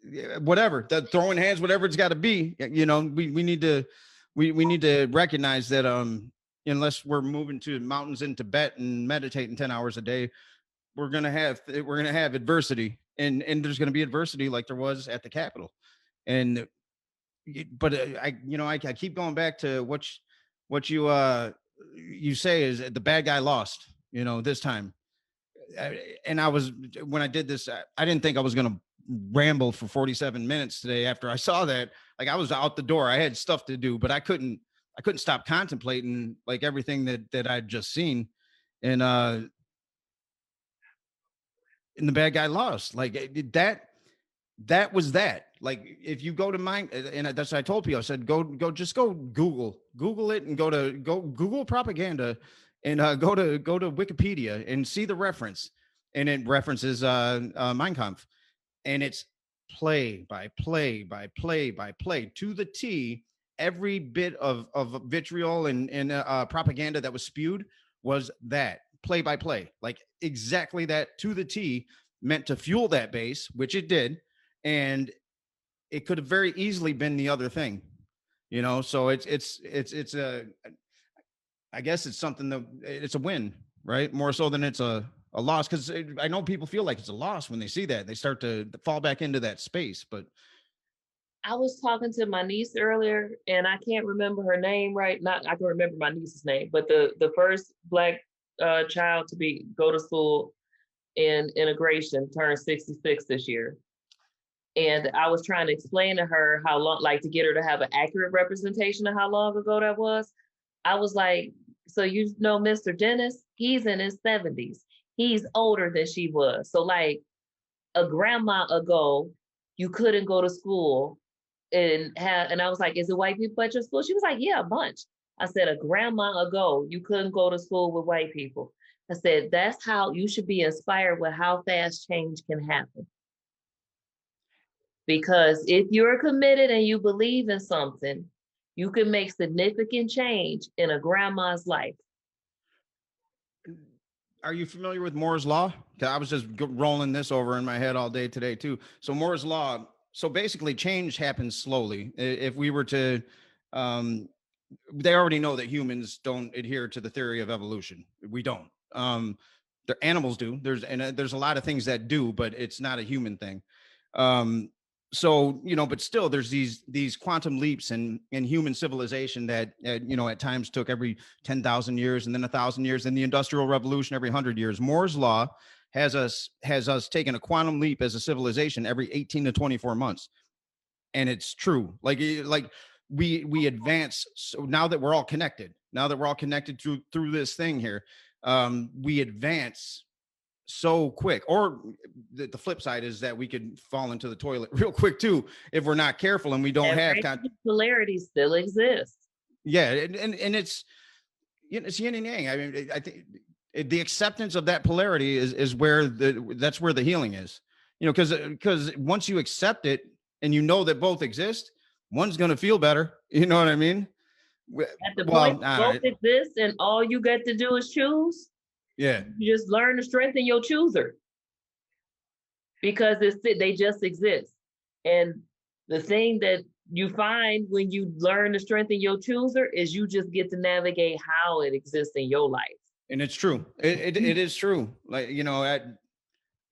but whatever, the throwing hands, whatever it's got to be. You know, we need to recognize that unless we're moving to mountains in Tibet and meditating 10 hours a day, we're gonna have adversity, and there's gonna be adversity like there was at the Capitol. And but I keep going back to what you say is the bad guy lost, this time. And when I did this, I didn't think I was going to ramble for 47 minutes today after I saw that. Like, I was out the door. I had stuff to do, but I couldn't stop contemplating like everything that I'd just seen. And the bad guy lost. Like that was that. Like, if you go to mine, and that's what I told people, I said, go Google it, and go Google propaganda, and go to Wikipedia and see the reference. And it references Mein Kampf, and it's play by play by play by play to the T. Every bit of vitriol and propaganda that was spewed was that play by play, like exactly that to the T, meant to fuel that base, which it did. And it could have very easily been the other thing, so it's I guess it's something that it's a win, right? More so than it's a loss. Cause I know people feel like it's a loss when they see that. They start to fall back into that space. But I was talking to my niece earlier, and I can't remember her name right. I can remember my niece's name, but the first Black child to go to school in integration turned 66 this year. And I was trying to explain to her how long, like, to get her to have an accurate representation of how long ago that was. I was like, so Mr. Dennis, he's in his 70s. He's older than she was. So like a grandma ago, you couldn't go to school and I was like, is it white people at your school? She was like, yeah, a bunch. I said, a grandma ago, you couldn't go to school with white people. I said, that's how you should be inspired with how fast change can happen. Because if you're committed and you believe in something, you can make significant change in a grandma's life. Are you familiar with Moore's Law? I was just rolling this over in my head all day today too. So Moore's Law, so basically change happens slowly. If we were to, they already know that humans don't adhere to the theory of evolution. We don't. The animals do. There's a lot of things that do, but it's not a human thing. So, but still there's these quantum leaps in human civilization that, at times took every 10,000 years, and then 1,000 years, and the Industrial Revolution every 100 years. Moore's Law has us taking a quantum leap as a civilization every 18 to 24 months. And it's true. Like we advance. So now that we're all connected, through this thing here, we advance so quick. Or the flip side is that we could fall into the toilet real quick too if we're not careful and we don't have polarity still exists. Yeah, and it's yin and yang. I mean, I think the acceptance of that polarity is where that's where the healing is. Because once you accept it and you know that both exist, one's going to feel better. You know what I mean? At the point both exist and all you get to do is choose. Yeah. You just learn to strengthen your chooser, because they just exist. And the thing that you find when you learn to strengthen your chooser is you just get to navigate how it exists in your life. And it's true. It is true. Like,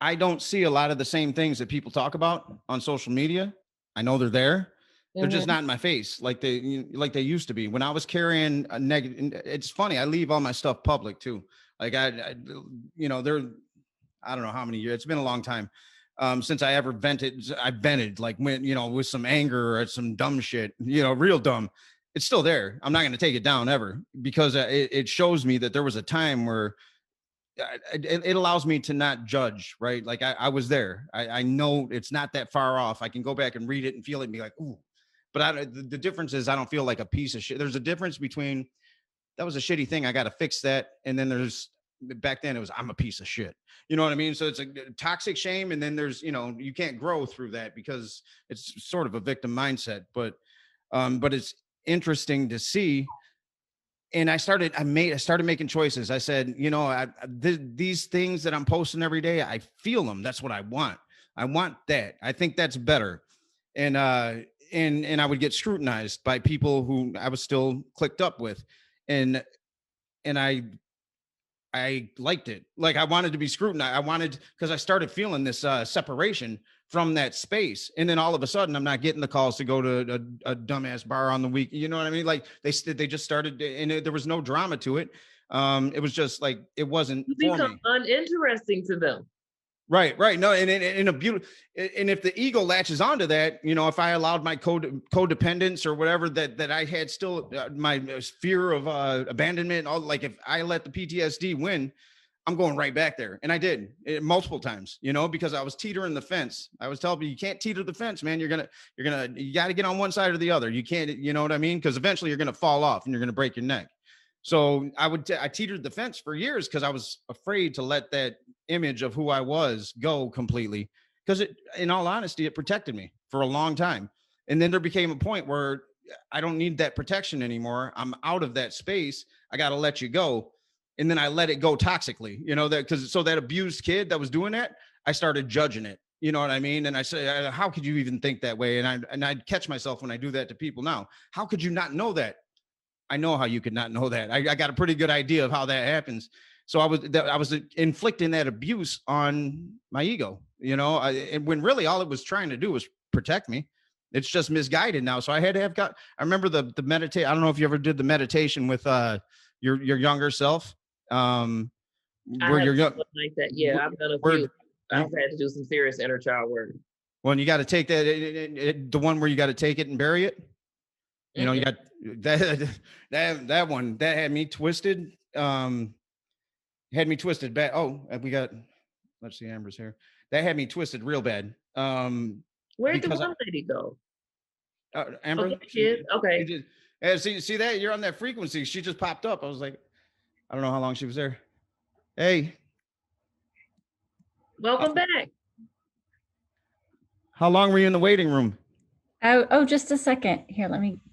I don't see a lot of the same things that people talk about on social media. I know they're there. They're just not in my face like they used to be. When I was carrying a negative, it's funny. I leave all my stuff public too. Like I don't know how many years. It's been a long time since I ever vented. I vented like when, with some anger or some dumb shit, real dumb. It's still there. I'm not going to take it down ever, because it shows me that there was a time where it allows me to not judge, right? Like I was there. I know it's not that far off. I can go back and read it and feel it and be like, ooh. But the difference is I don't feel like a piece of shit. There's a difference between that was a shitty thing, I got to fix that. And then there's, back then it was, I'm a piece of shit. You know what I mean? So it's a toxic shame. And then there's, you can't grow through that because it's sort of a victim mindset, but it's interesting to see. And I started making choices. I said, these things that I'm posting every day, I feel them. That's what I want. I want that. I think that's better. And I would get scrutinized by people who I was still clicked up with. And I liked it. Like I wanted to be scrutinized. I wanted, because I started feeling this separation from that space. And then all of a sudden I'm not getting the calls to go to a dumbass bar on the week. You know what I mean? Like they just started, and there was no drama to it. It was just like, it wasn't You for become me. uninteresting to them. Right. No, and in a beautiful, and if the ego latches onto that, you know, if I allowed my codependence or whatever that I had still my fear of abandonment, all, like if I let the PTSD win, I'm going right back there. And I did multiple times, you know, because I was teetering the fence. I was telling you, you can't teeter the fence, man. You got to get on one side or the other. You can't, you know what I mean? Because eventually you're going to fall off and you're going to break your neck. So I teetered the fence for years because I was afraid to let that image of who I was go completely. Because in all honesty, it protected me for a long time. And then there became a point where I don't need that protection anymore. I'm out of that space. I got to let you go. And then I let it go toxically, you know, that abused kid that was doing that, I started judging it. You know what I mean? And I say, how could you even think that way? And I'd catch myself when I do that to people now. How could you not know that? I know how you could not know that. I got a pretty good idea of how that happens. So I was inflicting that abuse on my ego, you know, and when really all it was trying to do was protect me. It's just misguided now. So I had to have I remember the meditate. I don't know if you ever did the meditation with your younger self. Where you're young like that. Yeah, I've done a few. I've had to do some serious inner child work. Well, you got to take that, the one where you got to take it and bury it. You know, you got that one that had me twisted. Had me twisted bad. Oh, let's see, Amber's here. That had me twisted real bad. Where did the one lady go? Amber. Okay. She just, see that you're on that frequency. She just popped up. I was like, I don't know how long she was there. Hey. Welcome back. How long were you in the waiting room? Oh, just a second. Here,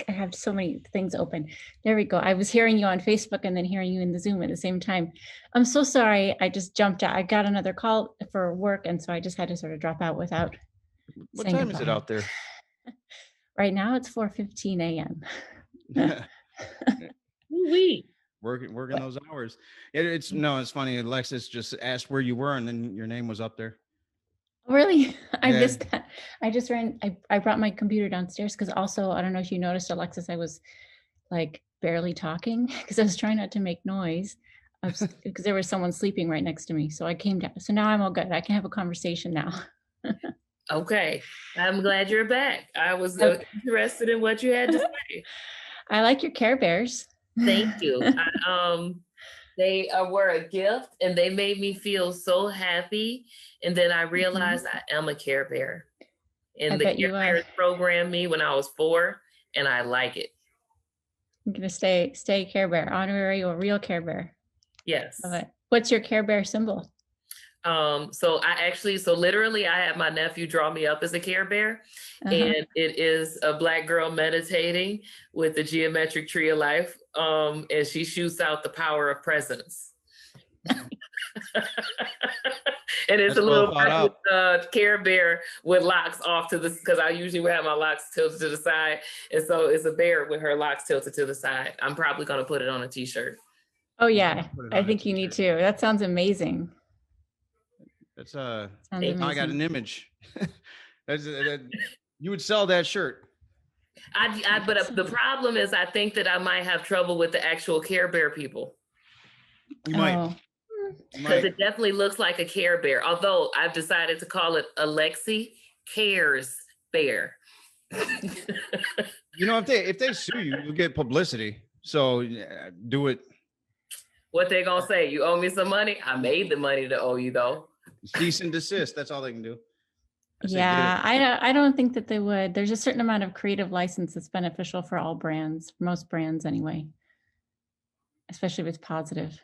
I have so many things open. There we go. I was hearing you on Facebook and then hearing you in the Zoom at the same time. I'm so sorry. I just jumped out. I got another call for work. And so I just had to sort of drop out without. What time goodbye. Is it out there? Right now it's 4:15 a.m. Working those hours. It's funny. Alexis just asked where you were and then your name was up there. Really? I missed that. I just I brought my computer downstairs because also, I don't know if you noticed, Alexis, I was like barely talking because I was trying not to make noise because there was someone sleeping right next to me. So I came down. So now I'm all good. I can have a conversation now. Okay. I'm glad you're back. I was interested in what you had to say. I like your Care Bears. Thank you. They were a gift and they made me feel so happy. And then I realized I am a Care Bear. And the Care Bears programmed me when I was 4 and I like it. I'm going to stay Care Bear, honorary or real Care Bear. Yes. Love it. What's your Care Bear symbol? So literally I had my nephew draw me up as a Care Bear, and it is a Black girl meditating with the geometric tree of life. And she shoots out the power of presence. And it's a little Care Bear with locks off to the, because I usually would have my locks tilted to the side. And so it's a bear with her locks tilted to the side. I'm probably going to put it on a t-shirt. Oh yeah. I think you need to. That sounds amazing. That's I got an image. You would sell that shirt. But the problem is I think that I might have trouble with the actual Care Bear people. You might. Because it definitely looks like a Care Bear. Although I've decided to call it Alexi Cares Bear. You know, if they sue you, you'll get publicity. So do it. What they gonna say? You owe me some money? I made the money to owe you though. Cease and desist. That's all they can do. Yeah, I don't think that they would. There's a certain amount of creative license that's beneficial for all brands, most brands anyway, especially if it's positive,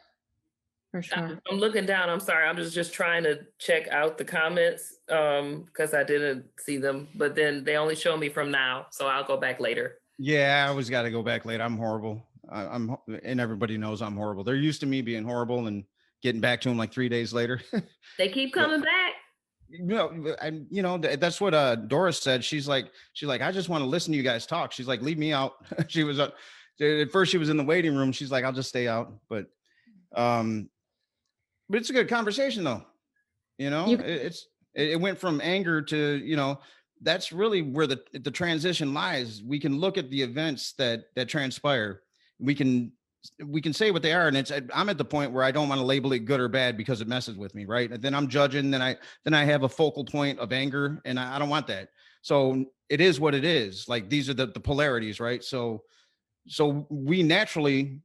for sure. I'm looking down. I'm sorry. I'm just trying to check out the comments because I didn't see them, but then they only show me from now, so I'll go back later. Yeah, I always got to go back later. I'm horrible. And everybody knows I'm horrible. They're used to me being horrible and getting back to them like 3 days later. They keep coming back. that's what Doris said. She's like, I just want to listen to you guys talk. She's like, leave me out. She was at first she was in the waiting room. She's like, I'll just stay out. But it's a good conversation though. It went from anger to, that's really where the transition lies. We can look at the events that transpire. We can say what they are. And I'm at the point where I don't want to label it good or bad because it messes with me. Right. And then I'm judging, then I have a focal point of anger, and I don't want that. So it is what it is. Like, these are the polarities. Right. So we naturally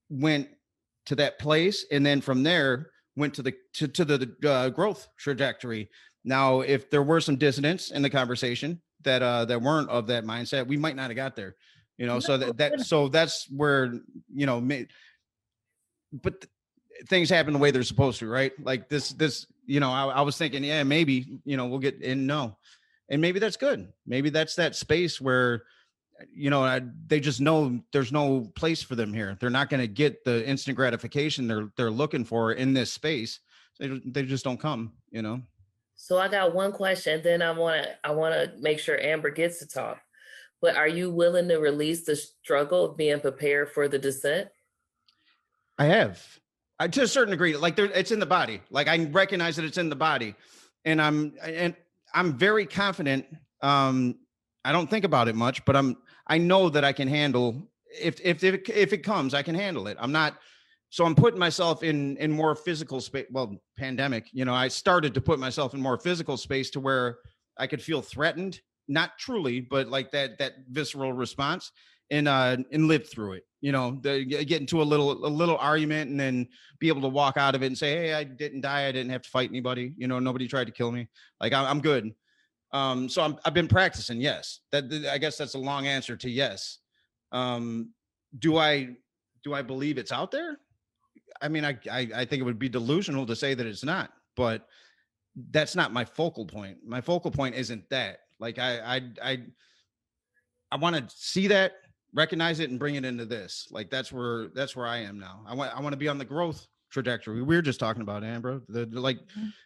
went to that place. And then from there went to the growth trajectory. Now, if there were some dissonance in the conversation that weren't of that mindset, we might not have got there. So that's where, but things happen the way they're supposed to, right? Like this, I was thinking, yeah, maybe, we'll get in. No. And maybe that's good. Maybe that's that space where, they just know there's no place for them here. They're not going to get the instant gratification they're looking for in this space. They just don't come, So I got one question, then I want to make sure Amber gets to talk. But are you willing to release the struggle of being prepared for the descent? I have. To a certain degree. Like, it's in the body. Like, I recognize that it's in the body, and I'm very confident. I don't think about it much, but I know that I can handle if it comes, I can handle it. I'm putting myself in more physical space. Well, pandemic, I started to put myself in more physical space to where I could feel threatened, not truly, but like that visceral response, and live through it. Get into a little argument and then be able to walk out of it and say, hey, I didn't die. I didn't have to fight anybody. Nobody tried to kill me. Like, I'm good. So I've been practicing. Yes. I guess that's a long answer to yes. Do I believe it's out there? I mean, I think it would be delusional to say that it's not, but that's not my focal point. My focal point isn't that. Like, I want to see that, recognize it, and bring it into this. Like, that's where I am now. I want to be on the growth trajectory. We were just talking about, Amber,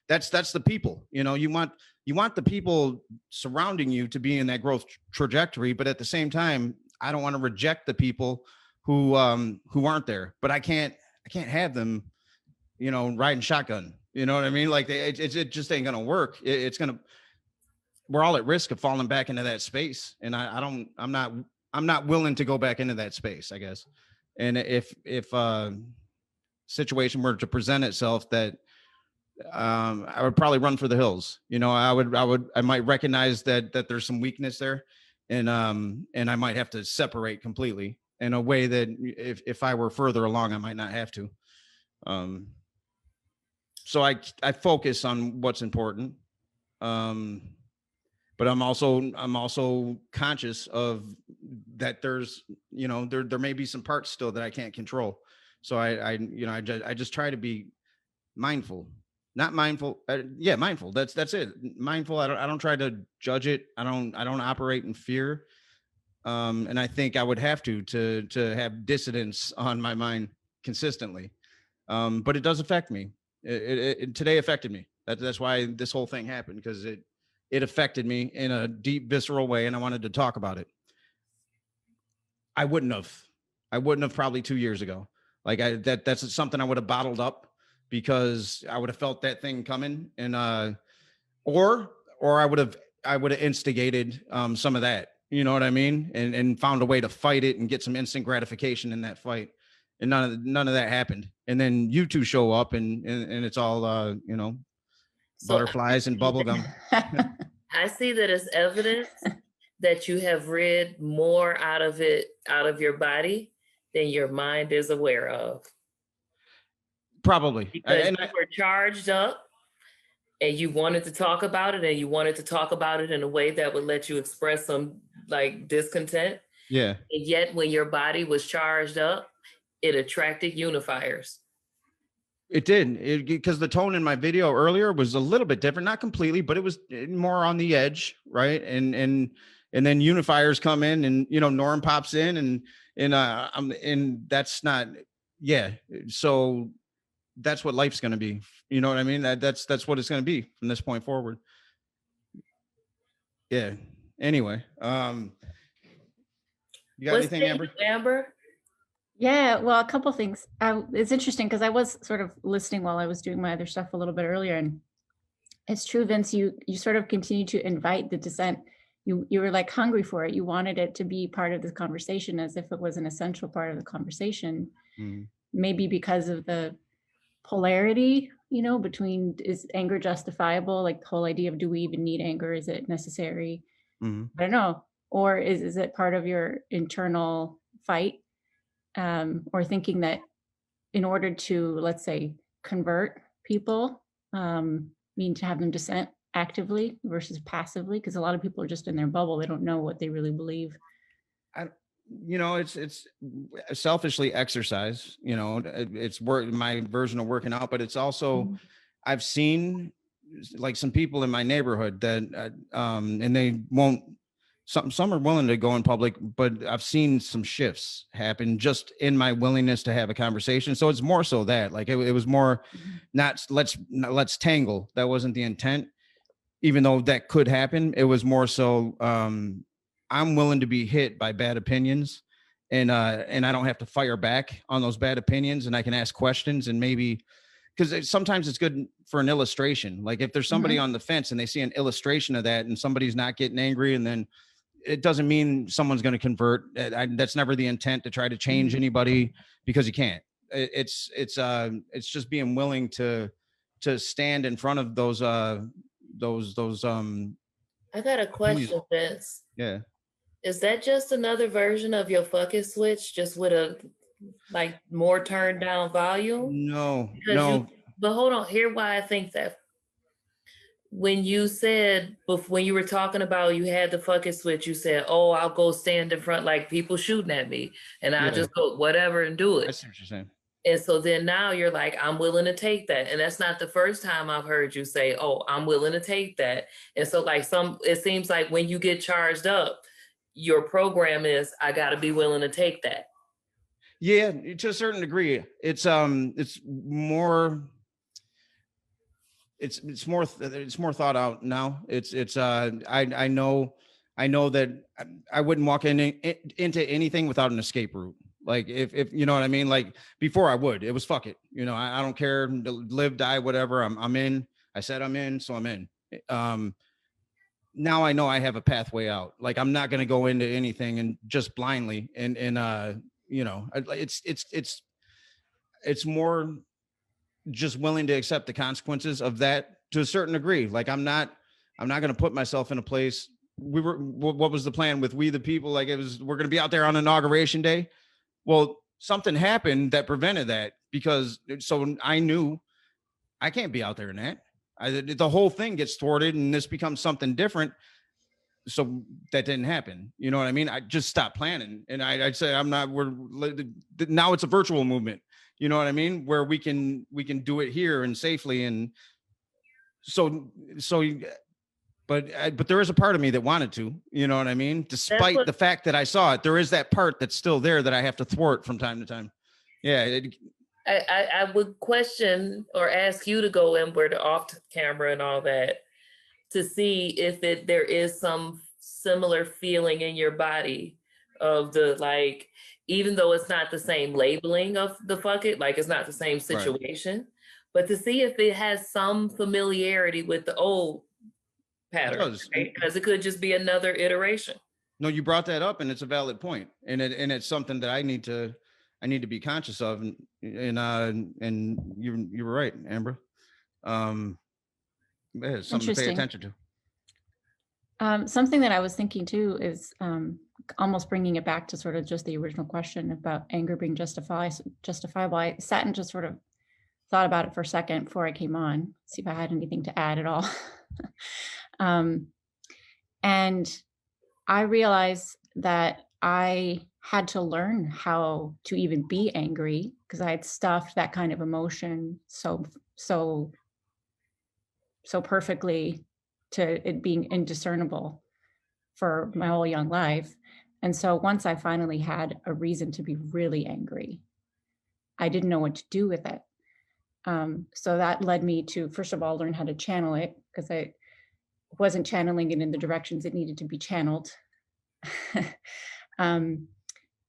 that's the people, you want the people surrounding you to be in that growth trajectory. But at the same time, I don't want to reject the people who aren't there, but I can't have them, riding shotgun, you know what I mean? Like, it just ain't going to work. We're all at risk of falling back into that space. And I'm not willing to go back into that space, I guess. And if situation were to present itself that I would probably run for the hills. I might recognize that there's some weakness there, and I might have to separate completely in a way that if I were further along, I might not have to. So I focus on what's important. But I'm also conscious of that there's, there may be some parts still that I can't control. So I just try to be mindful, not mindful. Mindful. That's it. Mindful. I don't try to judge it. I don't operate in fear. And I think I would have to have dissidence on my mind consistently. But it does affect me. It today affected me. That's why this whole thing happened, because it affected me in a deep, visceral way, and I wanted to talk about it. I wouldn't have probably 2 years ago. Like, that's something I would have bottled up, because I would have felt that thing coming, and or I would have instigated some of that. You know what I mean? And found a way to fight it and get some instant gratification in that fight. And none of that happened. And then you two show up, and it's all butterflies and bubblegum. I see that as evidence that you have read more out of your body than your mind is aware of. Probably. Because you were charged up and you wanted to talk about it, and you wanted to talk about it in a way that would let you express some discontent. Yeah. And yet when your body was charged up, it attracted unifiers. It did, because the tone in my video earlier was a little bit different, not completely, but it was more on the edge, right? And then unifiers come in, and Norm pops in, and that's not, yeah. So that's what life's going to be. You know what I mean? That's what it's going to be from this point forward. Yeah. Anyway, you got anything, Amber? Yeah, well, a couple things. It's interesting because I was sort of listening while I was doing my other stuff a little bit earlier, and it's true, Vince. You sort of continue to invite the dissent. You were like hungry for it. You wanted it to be part of the conversation, as if it was an essential part of the conversation. Mm-hmm. Maybe because of the polarity, between, is anger justifiable? Like the whole idea of, do we even need anger? Is it necessary? Mm-hmm. I don't know. Or is it part of your internal fight? Or thinking that in order to, let's say, convert people, mean to have them dissent actively versus passively, because a lot of people are just in their bubble. They don't know what they really believe. It's selfishly exercise. It's my version of working out, but it's also, mm-hmm. I've seen like some people in my neighborhood that, and they won't. Some are willing to go in public, but I've seen some shifts happen just in my willingness to have a conversation. So it's more so that, like, it was more not let's tangle. That wasn't the intent, even though that could happen. It was more so I'm willing to be hit by bad opinions, and I don't have to fire back on those bad opinions, and I can ask questions, and maybe because sometimes it's good for an illustration. Like if there's somebody mm-hmm. on the fence and they see an illustration of that, and somebody's not getting angry, and then it doesn't mean someone's going to convert. That's never the intent, to try to change anybody, because you can't. It's just being willing to stand in front of those. I got a question, Vince. Yeah. Is that just another version of your fuck it switch, just with a like more turned down volume? No. But hold on. Here's why I think that. When you said, when you were talking about you had the fuck it switch, you said, oh, I'll go stand in front like people shooting at me, and I'll just go whatever and do it. I see what you're saying. And so then now you're like, I'm willing to take that. And that's not the first time I've heard you say, oh, I'm willing to take that. And so like it seems like when you get charged up, your program is, I got to be willing to take that. Yeah, to a certain degree. It's more... It's more thought out now. I know that I wouldn't walk into anything without an escape route. Like if you know what I mean. Like before I would. It was fuck it. I don't care. Live, die, whatever. I'm in. I said I'm in, so I'm in. Now I know I have a pathway out. Like I'm not going to go into anything and just blindly and it's more just willing to accept the consequences of that to a certain degree. Like I'm not going to put myself in a place. What was the plan with We the People? Like we're going to be out there on Inauguration Day. Well, something happened that prevented that, so I knew I can't be out there in that. The whole thing gets thwarted and this becomes something different. So that didn't happen. You know what I mean? I just stopped planning, and I'd say now it's a virtual movement. You know what I mean? Where we can do it here and safely. And but there is a part of me that wanted to, you know what I mean? Despite the fact that I saw it, there is that part that's still there that I have to thwart from time to time. Yeah. I would question or ask you to go inward off camera and all that to see if there is some similar feeling in your body of the, like, even though it's not the same labeling of the fuck it, like it's not the same situation, right. But to see if it has some familiarity with the old pattern, because it could just be another iteration. No, you brought that up, and it's a valid point, and it's something that I need to be conscious of, and you were right, Amber. It's something to pay attention to. Something that I was thinking too is almost bringing it back to sort of just the original question about anger being justifiable. I sat and just sort of thought about it for a second before I came on, see if I had anything to add at all. And I realized that I had to learn how to even be angry, because I had stuffed that kind of emotion so perfectly to it being indiscernible for my whole young life. And so once I finally had a reason to be really angry, I didn't know what to do with it. So that led me to, first of all, learn how to channel it, because I wasn't channeling it in the directions it needed to be channeled. um,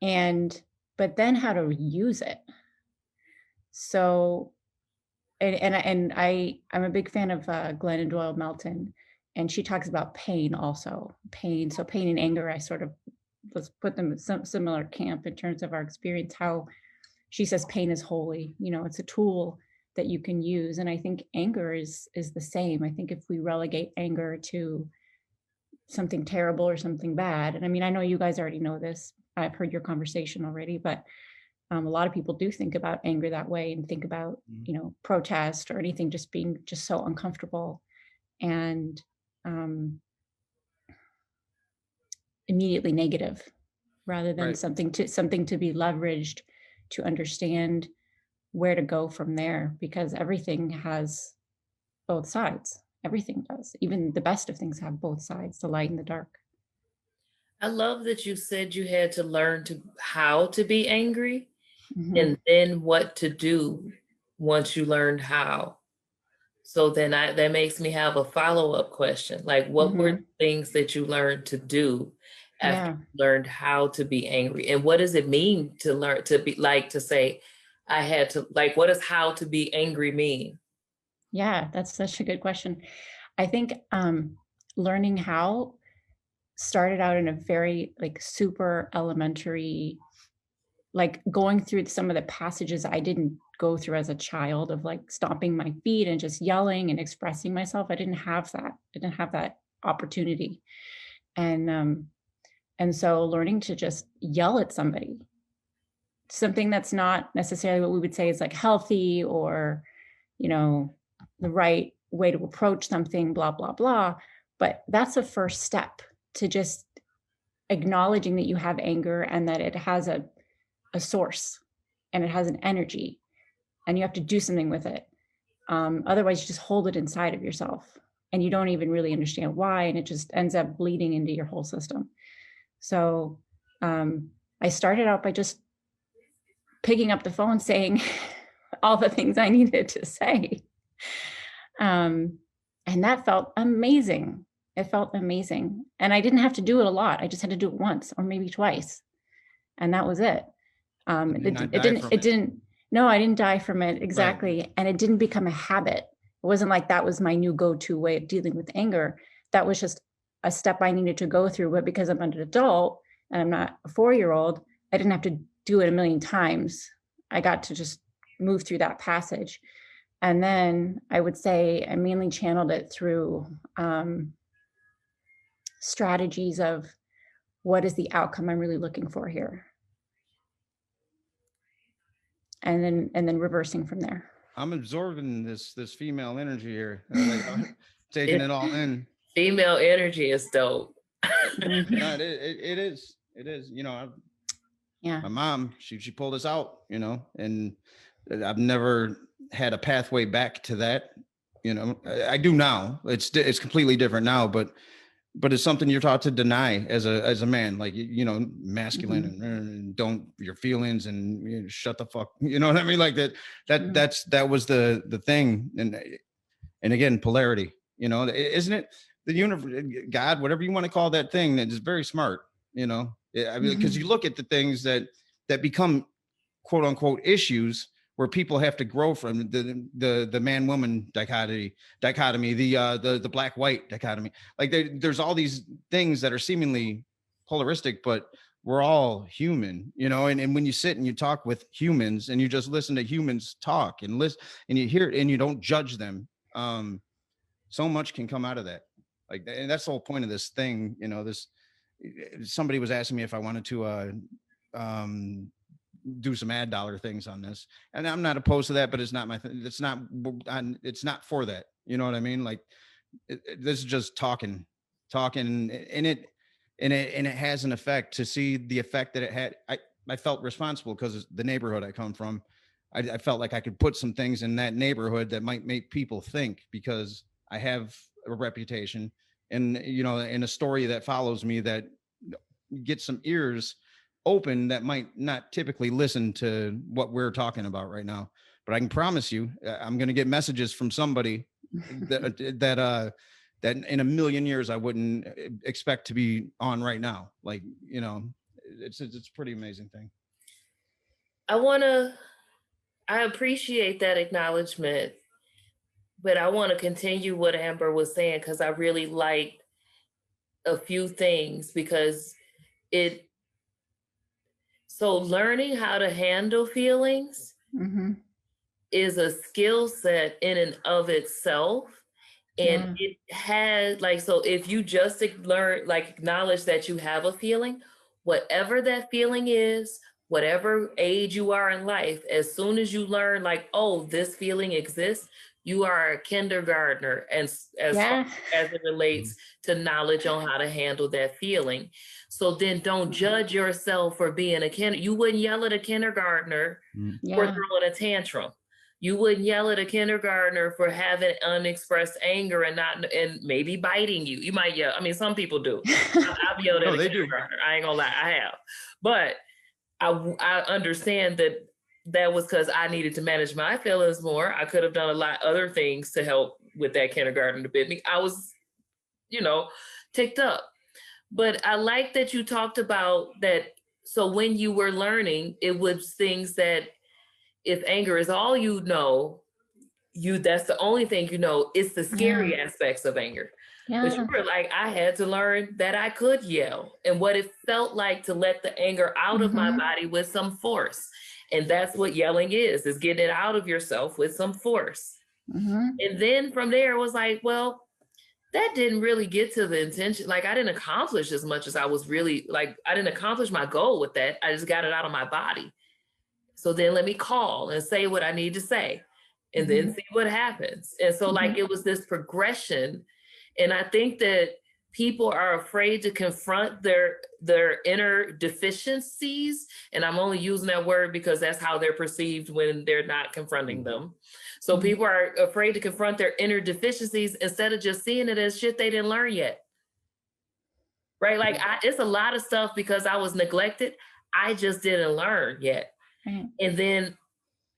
but then how to use it. So, I'm a big fan of Glennon Doyle Melton, and she talks about pain also. Pain. So pain and anger, I sort of, let's put them in some similar camp in terms of our experience. How she says pain is holy. You know, it's a tool that you can use, and I think anger is the same. I think if we relegate anger to something terrible or something bad, and I mean, I know you guys already know this. I've heard your conversation already, but a lot of people do think about anger that way, and think about, you know, protest or anything just being just so uncomfortable and immediately negative, rather than something to be leveraged to understand where to go from there, because everything has both sides. Everything does. Even the best of things have both sides, the light and the dark. I love that you said you had to learn how to be angry, Mm-hmm. and then what to do once you learned how. So then that makes me have a follow-up question. Like, what were the things that you learned to do after you learned how to be angry? And what does it mean to learn to be, like, to say, I had to, like, what does how to be angry mean? Yeah, that's such a good question. I think learning how started out in a very like super elementary, like going through some of the passages I didn't go through as a child, of like stomping my feet and just yelling and expressing myself. I didn't have that. I didn't have that opportunity. And so learning to just yell at somebody, something that's not necessarily what we would say is like healthy, or, you know, the right way to approach something, blah, blah, blah. But that's a first step to just acknowledging that you have anger, and that it has a source, and it has an energy, and you have to do something with it. Otherwise, you just hold it inside of yourself, and you don't even really understand why, and it just ends up bleeding into your whole system. So I started out by just picking up the phone, saying all the things I needed to say. And that felt amazing. It felt amazing. And I didn't have to do it a lot. I just had to do it once or maybe twice. And that was it. No, I didn't die from it. Exactly. Right. And it didn't become a habit. It wasn't like that was my new go-to way of dealing with anger. That was just a step I needed to go through. But because I'm an adult and I'm not a 4-year-old, I didn't have to do it a million times. I got to just move through that passage. And then I would say I mainly channeled it through strategies of what is the outcome I'm really looking for here. And then reversing from there. I'm absorbing this female energy here. Like, taking it all in. Female energy is dope. No, it is. You know, my mom, she pulled us out, you know, and I've never had a pathway back to that. You know, I do now. It's completely different now, but it's something you're taught to deny as a man, like, you know, masculine and don't your feelings and, you know, shut the fuck, you know what I mean? Like that was the thing. And again, polarity, you know, isn't it the universe, God, whatever you want to call that thing, that is very smart, you know, I mean, because you look at the things that become quote unquote issues, where people have to grow from the man-woman dichotomy, the black-white dichotomy. Like there's all these things that are seemingly polaristic, but we're all human, you know. And when you sit and you talk with humans, and you just listen to humans talk and listen, and you hear it, and you don't judge them, so much can come out of that. Like, and that's the whole point of this thing, you know. Somebody was asking me if I wanted to do some ad dollar things on this, and I'm not opposed to that, but it's not my thing. It's not for that, you know what I mean? Like this is just talking, and it has an effect. To see the effect that it had, I felt responsible, because the neighborhood I come from, I felt like I could put some things in that neighborhood that might make people think, because I have a reputation, and, you know, and a story that follows me, that gets some ears open that might not typically listen to what we're talking about right now. but I can promise you, I'm going to get messages from somebody that in a million years I wouldn't expect to be on right now. Like, it's a pretty amazing thing. I appreciate that acknowledgement, but I want to continue what Amber was saying, because I really liked a few things, because so learning how to handle feelings is a skill set in and of itself. And it has, like, so if you just acknowledge that you have a feeling, whatever that feeling is, whatever age you are in life, as soon as you learn, like, oh, this feeling exists, you are a kindergartner as far as it relates to knowledge on how to handle that feeling. So then don't judge yourself for being you wouldn't yell at a kindergartner for throwing a tantrum. You wouldn't yell at a kindergartner for having unexpressed anger and maybe biting you. You might yell. I mean, some people do. I've yelled at a kindergartner. I ain't gonna lie, I have. But I understand that was because I needed to manage my feelings more. I could have done a lot other things to help with that kindergarten to bit me. I was, ticked up. But I like that you talked about that. So when you were learning, it was things that, if anger is all you know, that's the only thing you know. It's the scary aspects of anger. But you were like, I had to learn that I could yell and what it felt like to let the anger out of my body with some force. And that's what yelling is getting it out of yourself with some force. And then from there, it was like, well, that didn't really get to the intention. Like, I didn't accomplish as much as I was really, like, I didn't accomplish my goal with that. I just got it out of my body. So then let me call and say what I need to say, and then see what happens. And so like, it was this progression. And I think that people are afraid to confront their inner deficiencies. And I'm only using that word because that's how they're perceived when they're not confronting them. So people are afraid to confront their inner deficiencies instead of just seeing it as shit they didn't learn yet. Right? Like, it's a lot of stuff because I was neglected. I just didn't learn yet. And then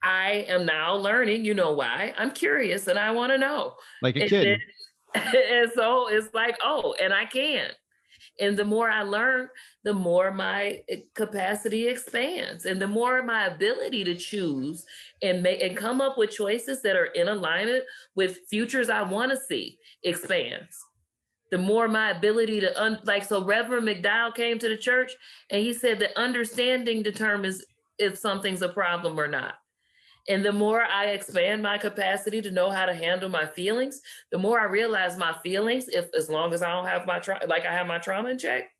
I am now learning, why? I'm curious and I want to know. Like a kid. And so it's like, oh, and I can. And the more I learn, the more my capacity expands, and the more my ability to choose and come up with choices that are in alignment with futures I want to see expands. The more my ability to, so Reverend McDowell came to the church and he said that understanding determines if something's a problem or not. And the more I expand my capacity to know how to handle my feelings, the more I realize my feelings, as long as I don't have I have my trauma in check,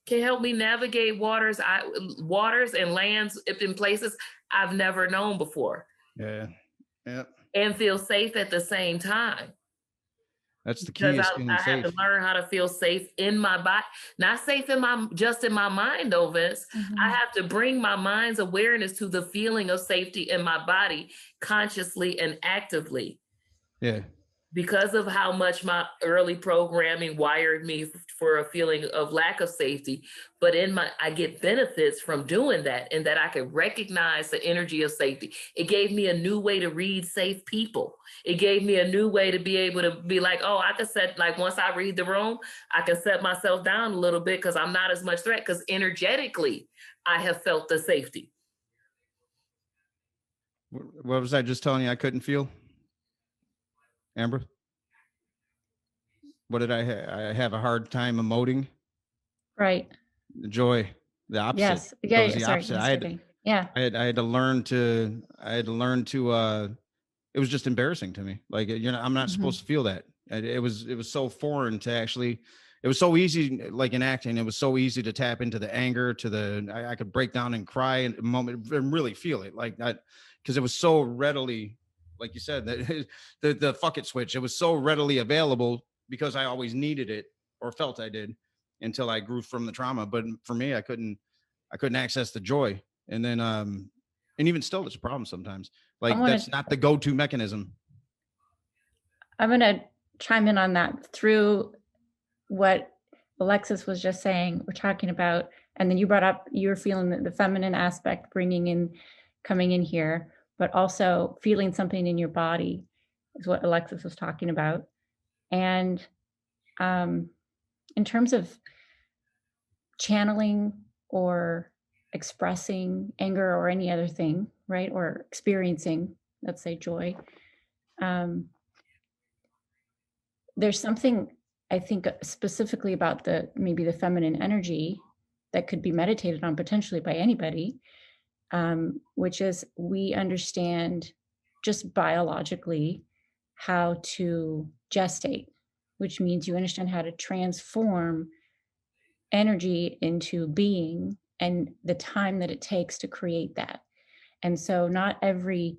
can help me navigate waters and lands in places I've never known before. Yeah. And feel safe at the same time. That's the key. Because I have to learn how to feel safe in my body, not safe just in my mind, though, Vince. I have to bring my mind's awareness to the feeling of safety in my body consciously and actively. Yeah. Because of how much my early programming wired me for a feeling of lack of safety. But I get benefits from doing that, and that I can recognize the energy of safety. It gave me a new way to read safe people. It gave me a new way to be able to be like, oh, I can set, like, once I read the room, I can set myself down a little bit because I'm not as much threat, because energetically, I have felt the safety. What was I just telling you I couldn't feel? Amber? What did I have? I have a hard time emoting. Right. The joy, the opposite. Yes. Yeah. The opposite. I had to learn to, it was just embarrassing to me. Like, I'm not supposed to feel that. It was so foreign to actually, it was so easy, like in acting, it was so easy to tap into the anger, I could break down and cry in a moment and really feel it like that. Because it was so readily, like you said, that the fuck it switch, it was so readily available because I always needed it, or felt I did, until I grew from the trauma. But for me, I couldn't access the joy. And then, and even still, it's a problem sometimes. Like, that's not the go-to mechanism. I'm going to chime in on that through what Alexis was just saying. We're talking about, and then you brought up, you were feeling the feminine aspect coming in here. but also feeling something in your body is what Alexis was talking about. And in terms of channeling or expressing anger or any other thing, right? Or experiencing, let's say, joy. There's something, I think, specifically about maybe the feminine energy that could be meditated on potentially by anybody, which is we understand just biologically how to gestate, which means you understand how to transform energy into being and the time that it takes to create that. And so not every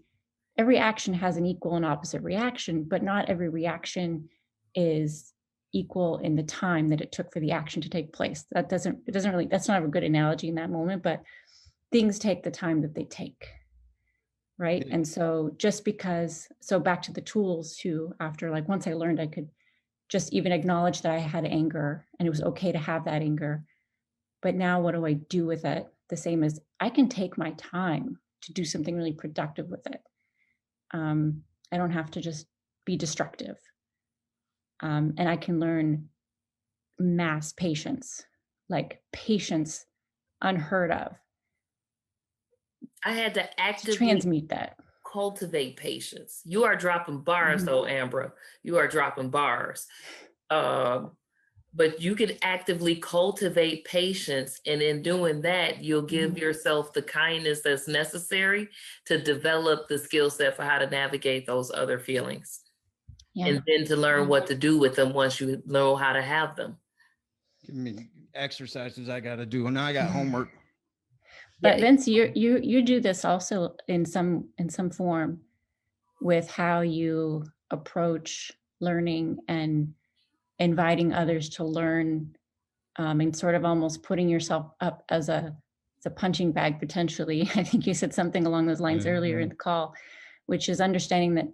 action has an equal and opposite reaction, but not every reaction is equal in the time that it took for the action to take place. That's not a good analogy in that moment, but things take the time that they take, right? And so back to the tools too, after, like, once I learned I could just even acknowledge that I had anger and it was okay to have that anger. But now what do I do with it? The same as I can take my time to do something really productive with it. I don't have to just be destructive. And I can learn mass patience, like patience unheard of. I had to actively transmute that. Cultivate patience. You are dropping bars, though, Amber. You are dropping bars. But you can actively cultivate patience. And in doing that, you'll give yourself the kindness that's necessary to develop the skill set for how to navigate those other feelings. Yeah. And then to learn what to do with them once you know how to have them. Give me exercises I got to do. And now I got homework. But Vince, you do this also in some form with how you approach learning and inviting others to learn, and sort of almost putting yourself up as a punching bag potentially. I think you said something along those lines earlier in the call, which is understanding that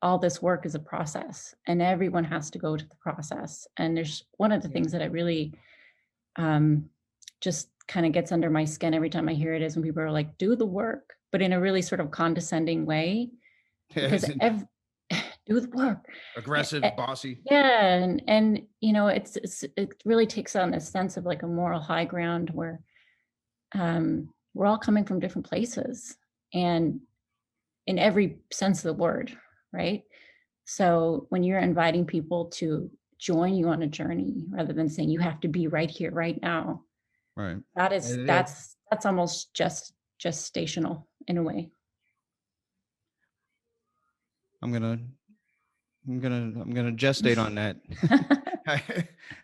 all this work is a process and everyone has to go to the process. And there's one of the things that I really just kind of gets under my skin every time I hear it is when people are like, do the work, but in a really sort of condescending way. Because do the work. Aggressive, bossy. Yeah. And you know, it really takes on this sense of like a moral high ground where we're all coming from different places and in every sense of the word, right? So when you're inviting people to join you on a journey rather than saying you have to be right here, right now. Right. That's almost just gestational in a way. I'm gonna gestate on that.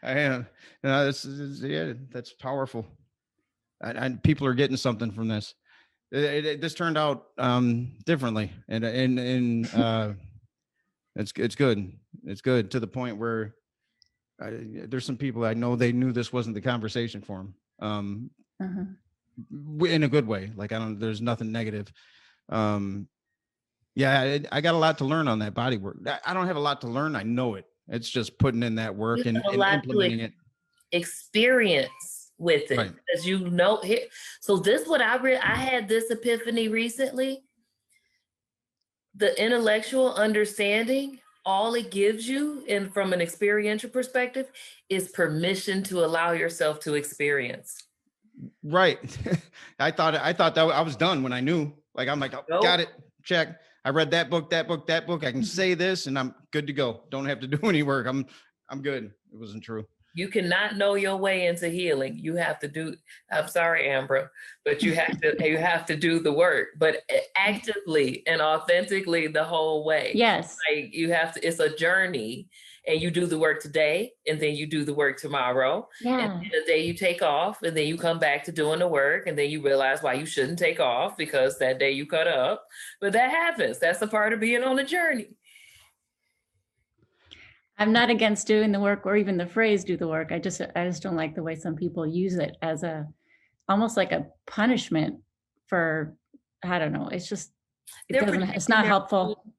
I am. That's powerful. And people are getting something from this. This turned out differently, and it's good. It's good to the point where there's some people I know they knew this wasn't the conversation for them, in a good way. Like there's nothing negative. Yeah, I got a lot to learn on that body work. I don't have a lot to learn. I know it. It's just putting in that work and implementing it. Experience with it, as you know. So this what I had this epiphany recently. The intellectual understanding, all it gives you, and from an experiential perspective, is permission to allow yourself to experience. Right. I thought that I was done when I knew. Like I'm like, oh, got it. Check. I read that book. I can say this, and I'm good to go. Don't have to do any work. I'm good. It wasn't true. You cannot know your way into healing. You have to do. I'm sorry, Amber, but you have to do the work, but actively and authentically the whole way. Yes. Like you have to. It's a journey, and you do the work today, and then you do the work tomorrow. Yeah. And then the day you take off, and then you come back to doing the work, and then you realize why you shouldn't take off because that day you cut up. But that happens. That's a part of being on a journey. I'm not against doing the work or even the phrase "do the work." I just don't like the way some people use it as almost like a punishment for, I don't know. It's just it's not helpful.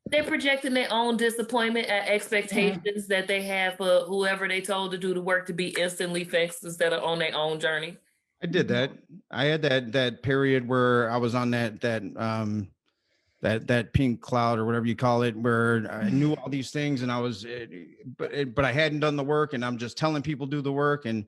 They're projecting their own disappointment and expectations that they have for whoever they told to do the work to be instantly fixed instead of on their own journey. I did that. I had that period where I was on that pink cloud or whatever you call it, where I knew all these things and I was, but I hadn't done the work, and I'm just telling people do the work, and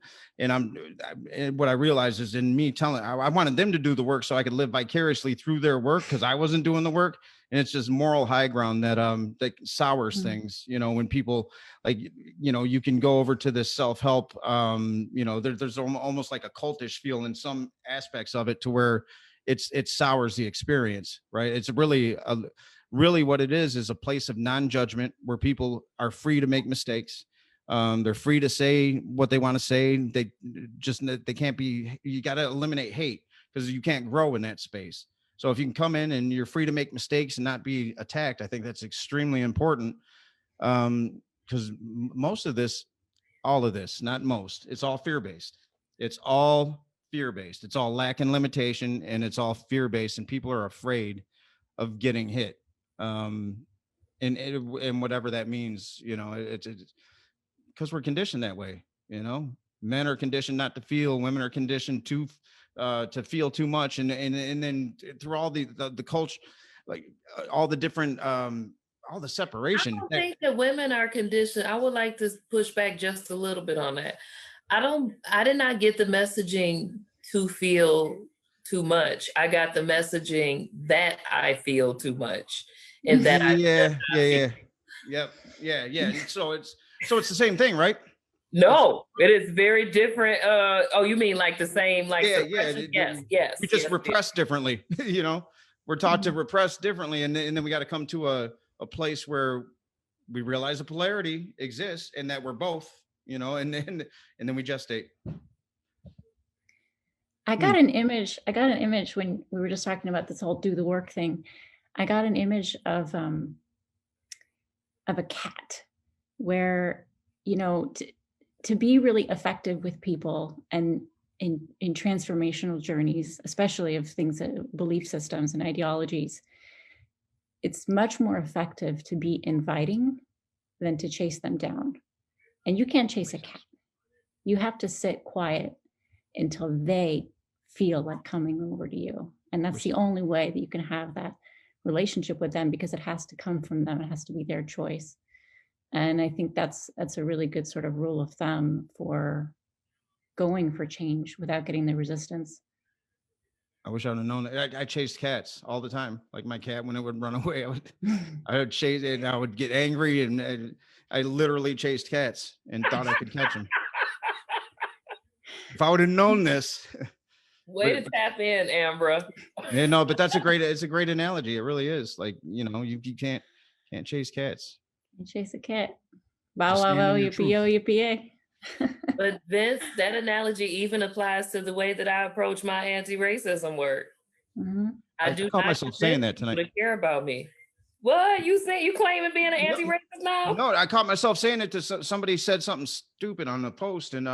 what I realized is in me telling, I wanted them to do the work so I could live vicariously through their work because I wasn't doing the work, and it's just moral high ground that sours things, when people like, you can go over to this self-help, there's almost like a cultish feel in some aspects of it to where it sours the experience, right? It's really what it is a place of non-judgment where people are free to make mistakes. They're free to say what they want to say. They can't be, you got to eliminate hate because you can't grow in that space. So if you can come in and you're free to make mistakes and not be attacked, I think that's extremely important. Because most of this, all of this, not most, it's all fear-based. It's all fear-based. It's all lack and limitation, and it's all fear-based, and people are afraid of getting hit. And whatever that means, it's because we're conditioned that way. Men are conditioned not to feel, women are conditioned to feel too much, and then through all the culture, like all the different all the separation. I don't think that women are conditioned. I would like to push back just a little bit on that. I did not get the messaging to feel too much. I got the messaging that I feel too much, and that yeah. So it's the same thing, right? No, it is very different. Oh, you mean like the same, like yes. We just repress differently. We're taught to repress differently, and then we got to come to a place where we realize the polarity exists and that we're both, and then we gestate. I got an image when we were just talking about this whole do the work thing. I got an image of a cat where, to be really effective with people and in transformational journeys, especially of things, belief systems and ideologies, it's much more effective to be inviting than to chase them down. And you can't chase a cat. You have to sit quiet until they feel like coming over to you. And that's the only way that you can have that relationship with them, because it has to come from them. It has to be their choice. And I think that's a really good sort of rule of thumb for going for change without getting the resistance. I wish I would have known that. I chased cats all the time. Like my cat, when it would run away, I would chase it and I would get angry, and I literally chased cats and thought I could catch them. If I would have known this. Way to tap in, Amber. Yeah, no, but it's a great analogy. It really is. Like, you can't chase cats. You chase a cat. Bow wow wow, yippee-yo, But Vince, that analogy even applies to the way that I approach my anti-racism work. Mm-hmm. I do caught myself saying that tonight. To care about me. What you say? You claiming being an anti-racist now? No, I caught myself saying it to somebody. Said something stupid on the post, and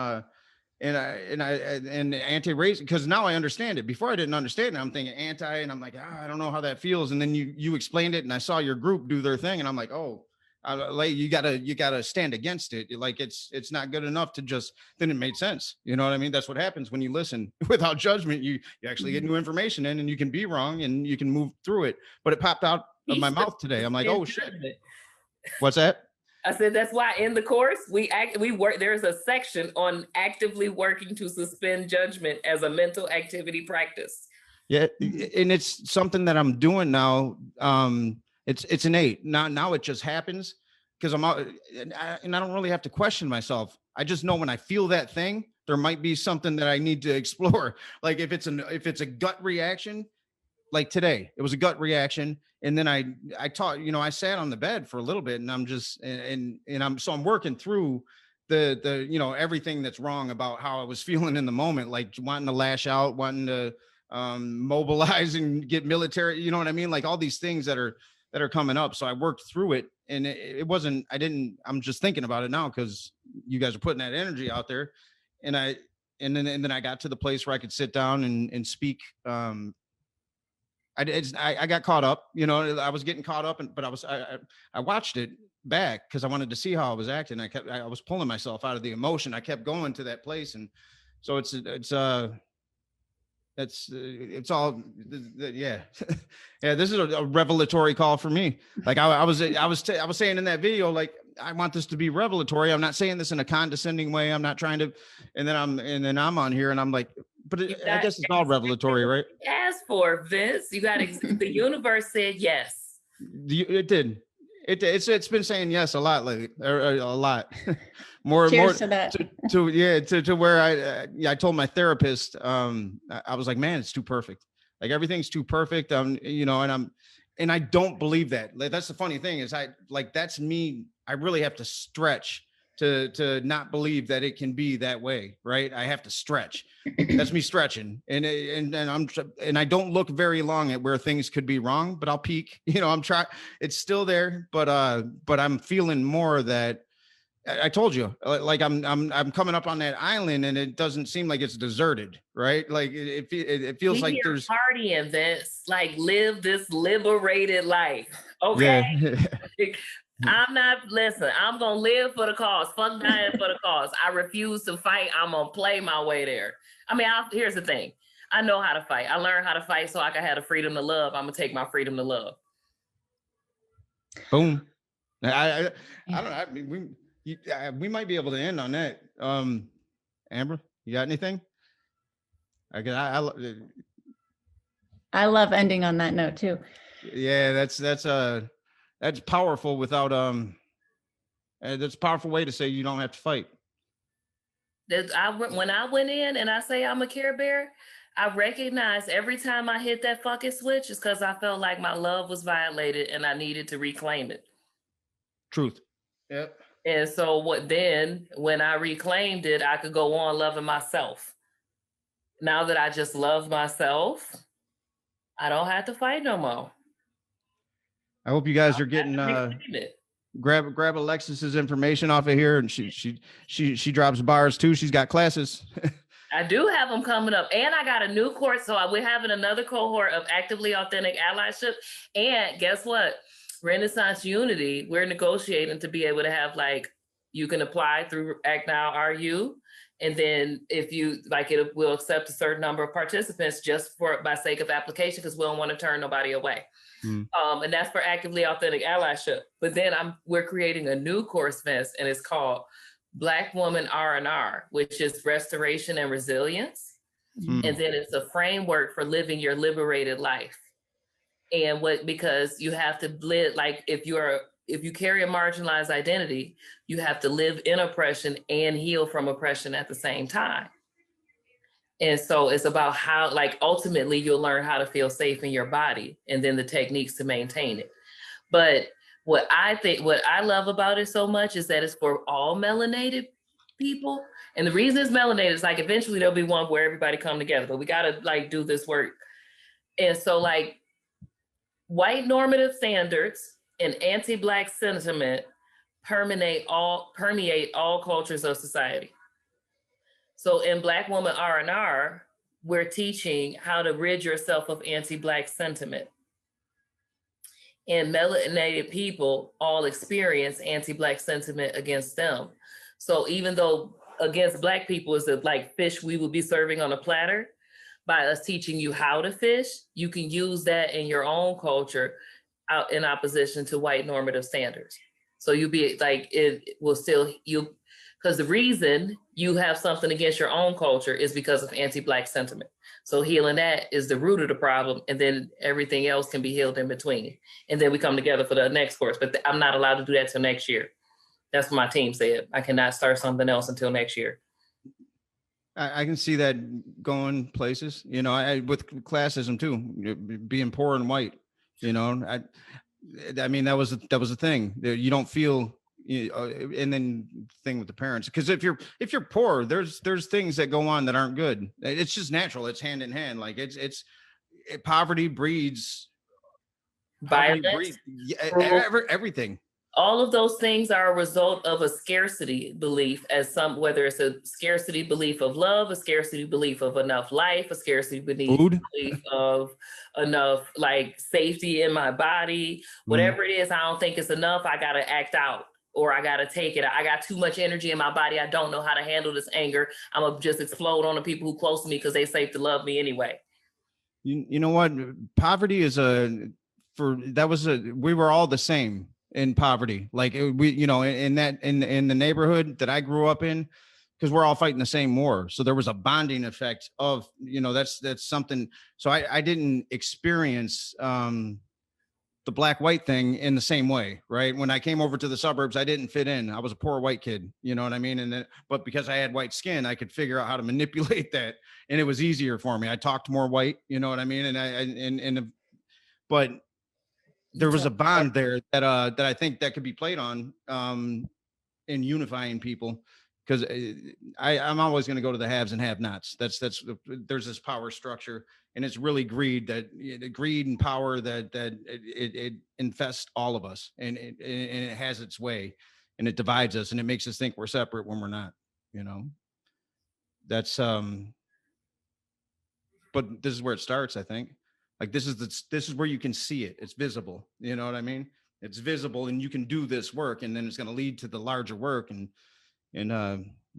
anti-racist, because now I understand it. Before I didn't understand it. I'm thinking anti, and I'm like, I don't know how that feels. And then you explained it, and I saw your group do their thing, and I'm like, oh. Like you gotta stand against it. Like it's not good enough to just. Then it made sense. You know what I mean? That's what happens when you listen without judgment. You actually get new information in, and you can be wrong, and you can move through it. But it popped out of my mouth today. I'm like, oh shit. What's that? I said that's why in the course we work. There's a section on actively working to suspend judgment as a mental activity practice. Yeah, and it's something that I'm doing now. It's innate. Now it just happens because I'm out, and I don't really have to question myself. I just know when I feel that thing, there might be something that I need to explore. Like if it's a gut reaction, like today, it was a gut reaction, and then I I sat on the bed for a little bit, and I'm just and I'm working through the everything that's wrong about how I was feeling in the moment, like wanting to lash out, wanting to mobilize and get military. You know what I mean? Like all these things that are coming up. So I worked through it, and I'm just thinking about it now because you guys are putting that energy out there. And then I got to the place where I could sit down and speak. I got caught up, I was getting caught up, but I watched it back because I wanted to see how I was acting. I was pulling myself out of the emotion. I kept going to that place. And so it's all, yeah. Yeah, this is a revelatory call for me. Like I was saying in that video, like, I want this to be revelatory. I'm not saying this in a condescending way. I'm not trying to, and then I'm on here and I'm like, but I guess it's all revelatory, right? Ask for Vince. You got the universe said yes. It did. It's been saying yes a lot lately, a lot. more Cheers to that. to where I told my therapist, I was like, man, it's too perfect. Like everything's too perfect. And I don't believe that. Like, that's the funny thing is that's me. I really have to stretch to not believe that it can be that way. Right. I have to stretch. That's me stretching. And I don't look very long at where things could be wrong, but I'll peek, I'm trying, it's still there, but I'm feeling more that I told you, like I'm coming up on that island and it doesn't seem like it's deserted, right? Like it feels like there's partying, Vince, like live this liberated life. Okay. Yeah. I'm gonna live for the cause. Fuck dying for the cause. I refuse to fight. I'm gonna play my way there. I mean, here's the thing. I know how to fight. I learned how to fight so I can have the freedom to love. I'm gonna take my freedom to love. Boom. I don't know. I mean, we might be able to end on that. Amber, you got anything? I love ending on that note too. Yeah, that's powerful without that's a powerful way to say you don't have to fight. When I went in and I say I'm a Care Bear, I recognize every time I hit that fucking switch is because I felt like my love was violated and I needed to reclaim it. Truth. Yep. And so when I reclaimed it, I could go on loving myself. Now that I just love myself, I don't have to fight no more. I hope you guys are getting grab Alexis's information off of here, and she drops bars too. She's got classes. I do have them coming up, and I got a new course. So we're having another cohort of actively authentic allyship. And guess what? Renaissance Unity, we're negotiating to be able to have, like, you can apply through Act Now RU. And then if you like, it will accept a certain number of participants just by sake of application, because we don't want to turn nobody away. And that's for actively authentic allyship. But then we're creating a new course, Vince, and it's called Black Woman R&R, which is restoration and resilience. And then it's a framework for living your liberated life. And because you have to live, like, if you carry a marginalized identity, you have to live in oppression and heal from oppression at the same time. And so it's about how, like, ultimately you'll learn how to feel safe in your body and then the techniques to maintain it. But what I love about it so much is that it's for all melanated people. And the reason it's melanated is, like, eventually there'll be one where everybody come together, but we got to, like, do this work. And so, like, white normative standards and anti-Black sentiment permeate all cultures of society. So in Black Woman R&R, we're teaching how to rid yourself of anti-Black sentiment. And melanated people all experience anti-Black sentiment against them. So even though against Black people is like fish we will be serving on a platter, by us teaching you how to fish, you can use that in your own culture out in opposition to white normative standards. So you'll be like, it will still, because the reason you have something against your own culture is because of anti-Black sentiment. So healing that is the root of the problem, and then everything else can be healed in between. And then we come together for the next course, but I'm not allowed to do that till next year. That's what my team said. I cannot start something else until next year. I can see that going places, with classism too, being poor and white, I mean, that was a thing that you don't feel, and then thing with the parents, because if you're poor, there's things that go on that aren't good. It's just natural. It's hand in hand. Like poverty breeds violence, everything. All of those things are a result of a scarcity belief, whether it's a scarcity belief of love, a scarcity belief of enough life, a scarcity belief of enough, like, safety in my body, whatever it is. I don't think it's enough. I got to act out, or I got to take it. I got too much energy in my body. I don't know how to handle this anger. I'm going to just explode on the people who close to me because they safe to love me anyway. You know what? Poverty is we were all the same in poverty. Like we, you know, in the neighborhood that I grew up in, because we're all fighting the same war. So there was a bonding effect of, you know, that's something. So I didn't experience the black-white thing in the same way, right? When I came over to the suburbs, I didn't fit in. I was a poor white kid, you know what I mean? And then, but because I had white skin, I could figure out how to manipulate that, and it was easier for me. I talked more white, you know what I mean? But there was a bond there that I think that could be played on in unifying people, because I'm always going to go to the haves and have-nots. There's this power structure, and it's really greed and power that it infests all of us, and it has its way, and it divides us, and it makes us think we're separate when we're not. You know, that's but this is where it starts, I think. Like this is where you can see it. It's visible. You know what I mean? It's visible, and you can do this work, and then it's going to lead to the larger work, and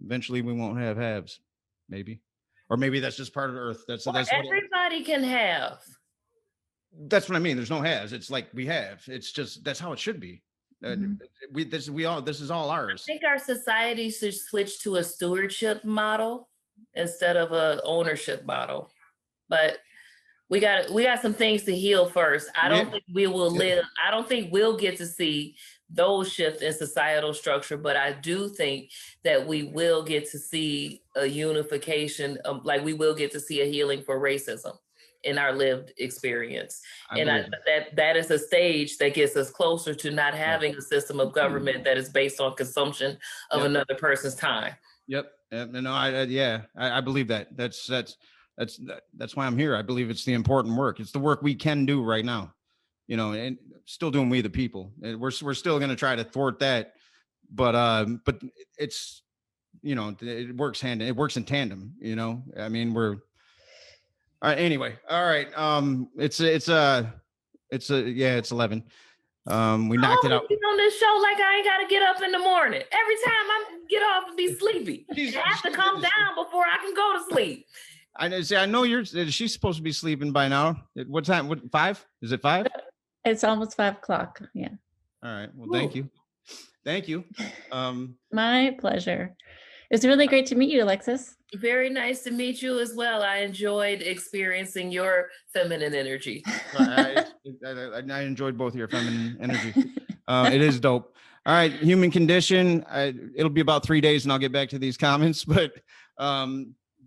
eventually we won't have haves, maybe, or maybe that's just part of Earth. That's everybody can have. That's what I mean. There's no haves. It's like we have. It's just that's how it should be. This is all ours. I think our society should switch to a stewardship model instead of a ownership model, but we got some things to heal first. I don't think we will live. I don't think we'll get to see those shifts in societal structure, but I do think that we will get to see a unification, like we will get to see a healing for racism in our lived experience. That is a stage that gets us closer to not having a system of government that is based on consumption of another person's time. Yep. No, I believe that. That's why I'm here. I believe it's the important work. It's the work we can do right now, you know, and still doing we the people. And we're still going to try to thwart that, but it's, you know, it works in tandem, you know. I mean, we're all right. Anyway, all right. It's 11. We knocked it out. On this show, like I ain't got to get up in the morning. Every time I get off and be sleepy, I have to calm down before I can go to sleep. I know she's supposed to be sleeping by now. What time? 5? Is it 5? It's almost 5 o'clock. Yeah. All right. Well, thank you. Thank you. My pleasure. It's really great to meet you, Alexis. Very nice to meet you as well. I enjoyed experiencing your feminine energy. I enjoyed both of your feminine energy. It is dope. All right. Human condition. It'll be about 3 days and I'll get back to these comments, but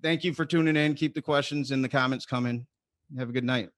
thank you for tuning in. Keep the questions and the comments coming. Have a good night.